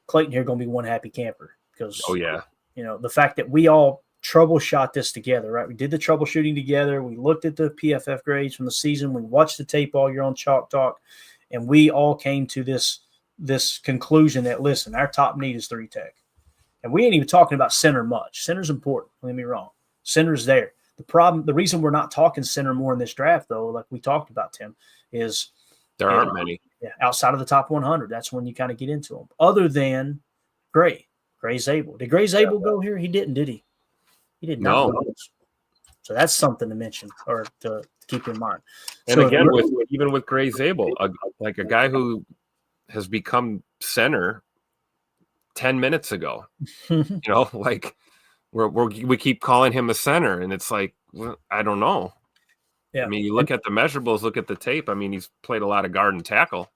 Clayton here going to be one happy camper because, the fact that we all troubleshot this together, right? We did the troubleshooting together. We looked at the PFF grades from the season. We watched the tape all year on Chalk Talk, and we all came to this conclusion that, listen, our top need is 3-tech. And we ain't even talking about center much. Center's important. Don't get me wrong. Center's there. The reason we're not talking center more in this draft, though, like we talked about, Tim, is there aren't many. Yeah, outside of the top 100, that's when you kind of get into them. Other than Gray Zabel. Did Gray Zabel go here? He didn't, did he? He did not. No. So that's something to mention or to keep in mind. And so again, even with Gray Zabel, like a guy who has become center 10 minutes ago, like we keep calling him a center, and it's like, well, I don't know. Yeah. I mean, you look at the measurables, look at the tape. I mean, he's played a lot of guard and tackle.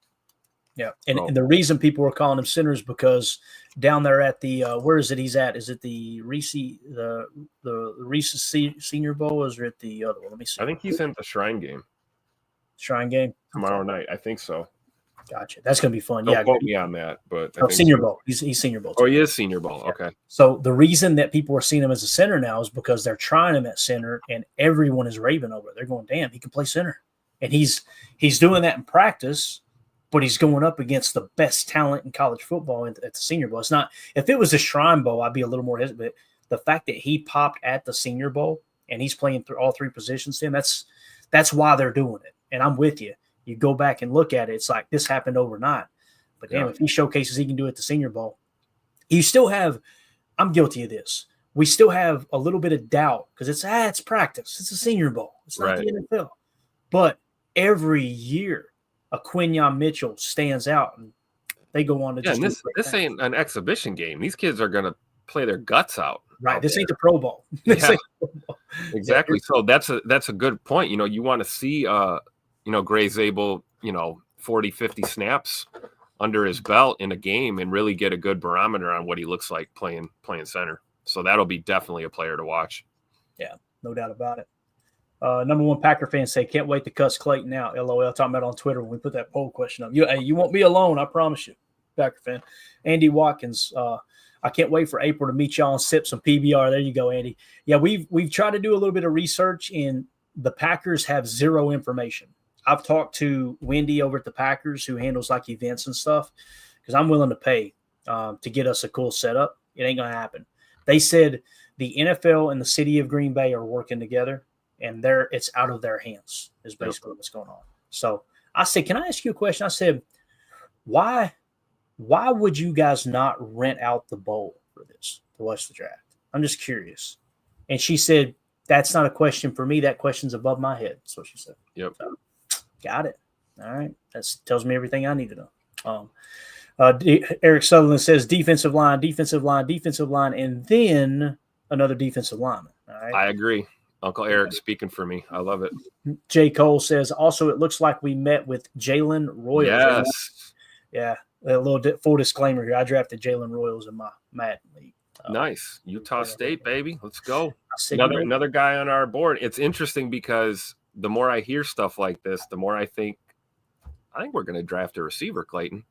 Yeah. And the reason people were calling him center is because down there at the where is it he's at? Is it the Reese Senior Bowl, or is it the other one? Let me see. I think he's in the Shrine game. Shrine game? Tomorrow night. I think so. Gotcha. That's going to be fun. Don't quote me on that, but Senior Bowl. He's Senior Bowl. Oh, he is Senior Bowl. Yeah. Okay. So the reason that people are seeing him as a center now is because they're trying him at center, and everyone is raving over it. They're going, damn, he can play center. And he's doing that in practice, but he's going up against the best talent in college football at the Senior Bowl. It's not – if it was a Shrine Bowl, I'd be a little more hesitant. But the fact that he popped at the Senior Bowl and he's playing through all 3 positions, Tim, that's why they're doing it. And I'm with you. You go back and look at it, it's like this happened overnight. But damn, if he showcases he can do it at the Senior Bowl, you still have – I'm guilty of this. We still have a little bit of doubt because it's practice. It's a Senior Bowl. It's not the NFL. But every year, a Quinyon Mitchell stands out, and they go on to just this ain't an exhibition game. These kids are going to play their guts out. Right. This ain't the Pro Bowl. Exactly. So that's a good point. You want to see Gray Zabel, 40, 50 snaps under his belt in a game and really get a good barometer on what he looks like playing center. So that'll be definitely a player to watch. Yeah, no doubt about it. Number one Packer fans say, can't wait to cuss Clayton out. LOL, talking about on Twitter when we put that poll question up. You won't be alone, I promise you, Packer fan. Andy Watkins, I can't wait for April to meet y'all and sip some PBR. There you go, Andy. Yeah, we've tried to do a little bit of research, and the Packers have zero information. I've talked to Wendy over at the Packers, who handles like events and stuff, because I'm willing to pay to get us a cool setup. It ain't going to happen. They said the NFL and the city of Green Bay are working together, and it's out of their hands is basically what's going on. So I said, can I ask you a question? I said, why would you guys not rent out the bowl for this to watch the draft? I'm just curious. And she said, that's not a question for me. That question's above my head. That's what she said. Yep. So, got it. All right. That tells me everything I need to know. Eric Sutherland says defensive line, and then another defensive lineman. All right. I agree. Uncle Eric speaking for me. I love it. J. Cole says, also, it looks like we met with Jalen Royals. Yes. Yeah. A little full disclaimer here. I drafted Jalen Royals in my Madden league. Nice. Utah State, baby. Let's go. Another guy on our board. It's interesting because the more I hear stuff like this, the more I think we're going to draft a receiver, Clayton.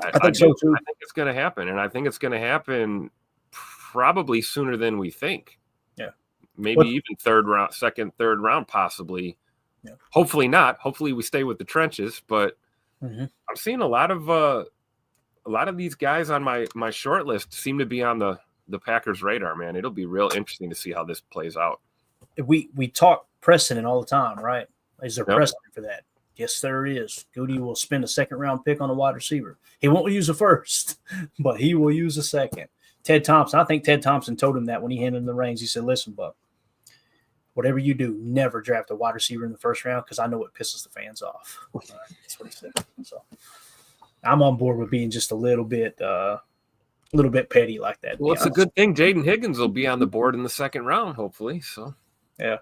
I think so too. I think it's going to happen, and I think it's going to happen probably sooner than we think. Yeah. Maybe even third round, possibly. Yeah. Hopefully not. Hopefully we stay with the trenches, but I'm seeing a lot of these guys on my short list seem to be on the Packers' radar, man. It'll be real interesting to see how this plays out. We talk precedent all the time, right? Is there precedent for that? Yes, there is. Goody will spend a second-round pick on a wide receiver. He won't use a first, but he will use a second. Ted Thompson, I think Ted Thompson told him that when he handed him the reins. He said, listen, Buck, whatever you do, never draft a wide receiver in the first round because I know it pisses the fans off. That's what he said. So I'm on board with being just a little bit petty like that. Well, it's a good thing Jaden Higgins will be on the board in the second round, hopefully. So yeah.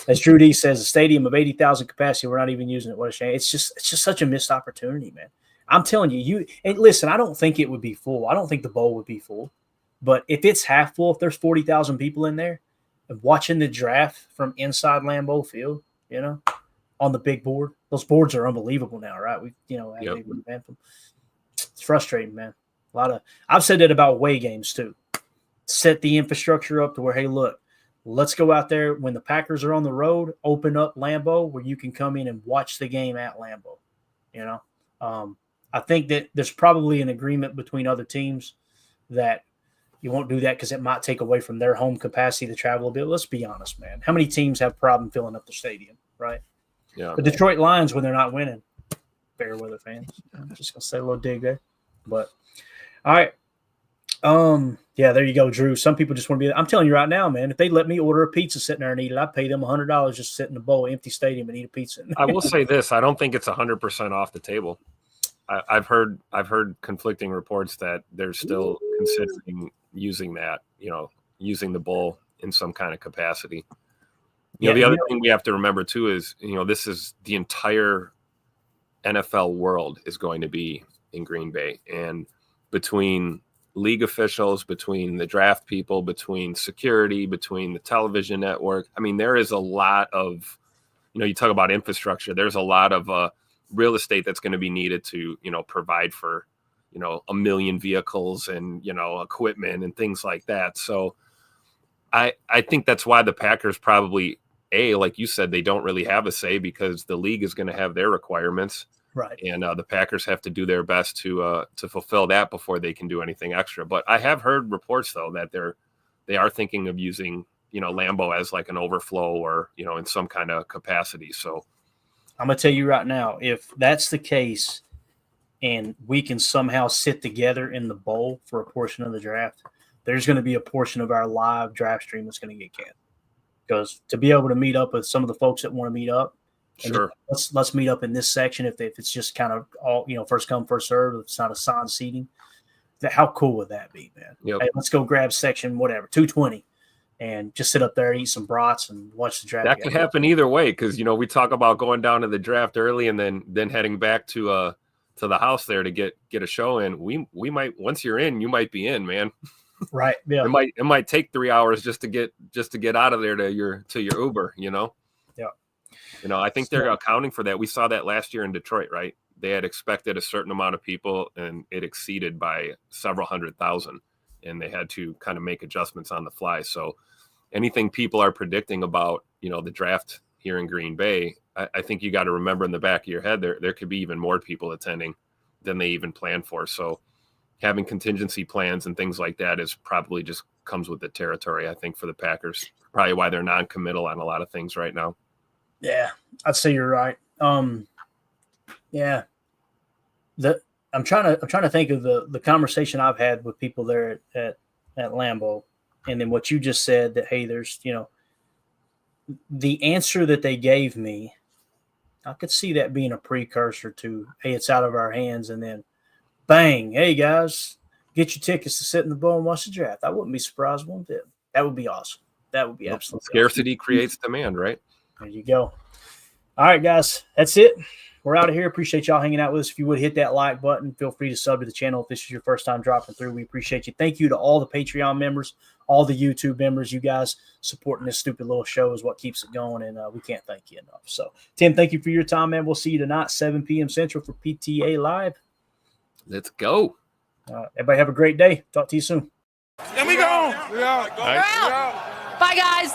As Drew D says, a stadium of 80,000 capacity, we're not even using it. What a shame. It's just such a missed opportunity, man. I'm telling you, and listen, I don't think it would be full. I don't think the bowl would be full. But if it's half full, if there's 40,000 people in there and watching the draft from inside Lambeau Field, on the big board, those boards are unbelievable now, right? It's frustrating, man. I've said that about away games too. Set the infrastructure up to where, hey, look, let's go out there when the Packers are on the road, open up Lambeau where you can come in and watch the game at Lambeau. I think that there's probably an agreement between other teams that you won't do that because it might take away from their home capacity to travel a bit. Let's be honest, man. How many teams have problem filling up the stadium, right? Yeah. The Detroit Lions, when they're not winning, fair weather fans. I'm just going to say a little dig there. But, all right. Yeah, there you go, Drew. Some people just want to be – I'm telling you right now, man, if they let me order a pizza sitting there and eat it, I'd pay them $100 just to sit in a bowl, empty stadium and eat a pizza. I will say this. I don't think it's 100% off the table. I've heard conflicting reports that they're still considering using that, using the bowl in some kind of capacity. The other thing we have to remember too is, this is the entire NFL world is going to be in Green Bay, and between league officials, between the draft people, between security, between the television network, I mean, there is a lot of, you talk about infrastructure. There's a lot of real estate that's going to be needed to, provide for, 1 million vehicles and, equipment and things like that. So I think that's why the Packers probably, like you said, they don't really have a say because the league is going to have their requirements. Right. And the Packers have to do their best to fulfill that before they can do anything extra. But I have heard reports, though, that they are thinking of using, Lambeau as like an overflow or, in some kind of capacity. So I'm going to tell you right now, if that's the case and we can somehow sit together in the bowl for a portion of the draft, there's going to be a portion of our live draft stream that's going to get canceled. Because to be able to meet up with some of the folks that want to meet up, sure, let's meet up in this section if it's just kind of all, first come, first serve, it's not assigned seating. How cool would that be, man? Yep. Hey, let's go grab section, whatever, 220. And just sit up there, eat some brats, and watch the draft. That could happen either way because we talk about going down to the draft early and then heading back to the house there to get a show in. We might, once you're in, you might be in, man. Right. Yeah. It might take 3 hours just to get out of there to your Uber. Yeah. I think they're accounting for that. We saw that last year in Detroit, right? They had expected a certain amount of people, and it exceeded by several 100,000, and they had to kind of make adjustments on the fly. So anything people are predicting about, the draft here in Green Bay, I think you got to remember in the back of your head, there could be even more people attending than they even planned for. So having contingency plans and things like that is probably just comes with the territory, I think, for the Packers. Probably why they're non-committal on a lot of things right now. Yeah, I'd say you're right. Yeah. I'm trying to think of the conversation I've had with people there at Lambeau, and then what you just said that, hey, there's, the answer that they gave me, I could see that being a precursor to, hey, it's out of our hands, and then bang, hey guys, get your tickets to sit in the bowl and watch the draft. I wouldn't be surprised one bit. That would be awesome. That would be absolutely scarcity creates demand, right? There you go. All right, guys, that's it. We're out of here. Appreciate y'all hanging out with us. If you would hit that like button, feel free to sub to the channel if this is your first time dropping through. We appreciate you. Thank you to all the Patreon members, all the YouTube members. You guys supporting this stupid little show is what keeps it going, and we can't thank you enough. So, Tim, thank you for your time, man. We'll see you tonight, 7 p.m. Central for PTA Live. Let's go. Everybody have a great day. Talk to you soon. And we go. We're out. Bye, guys.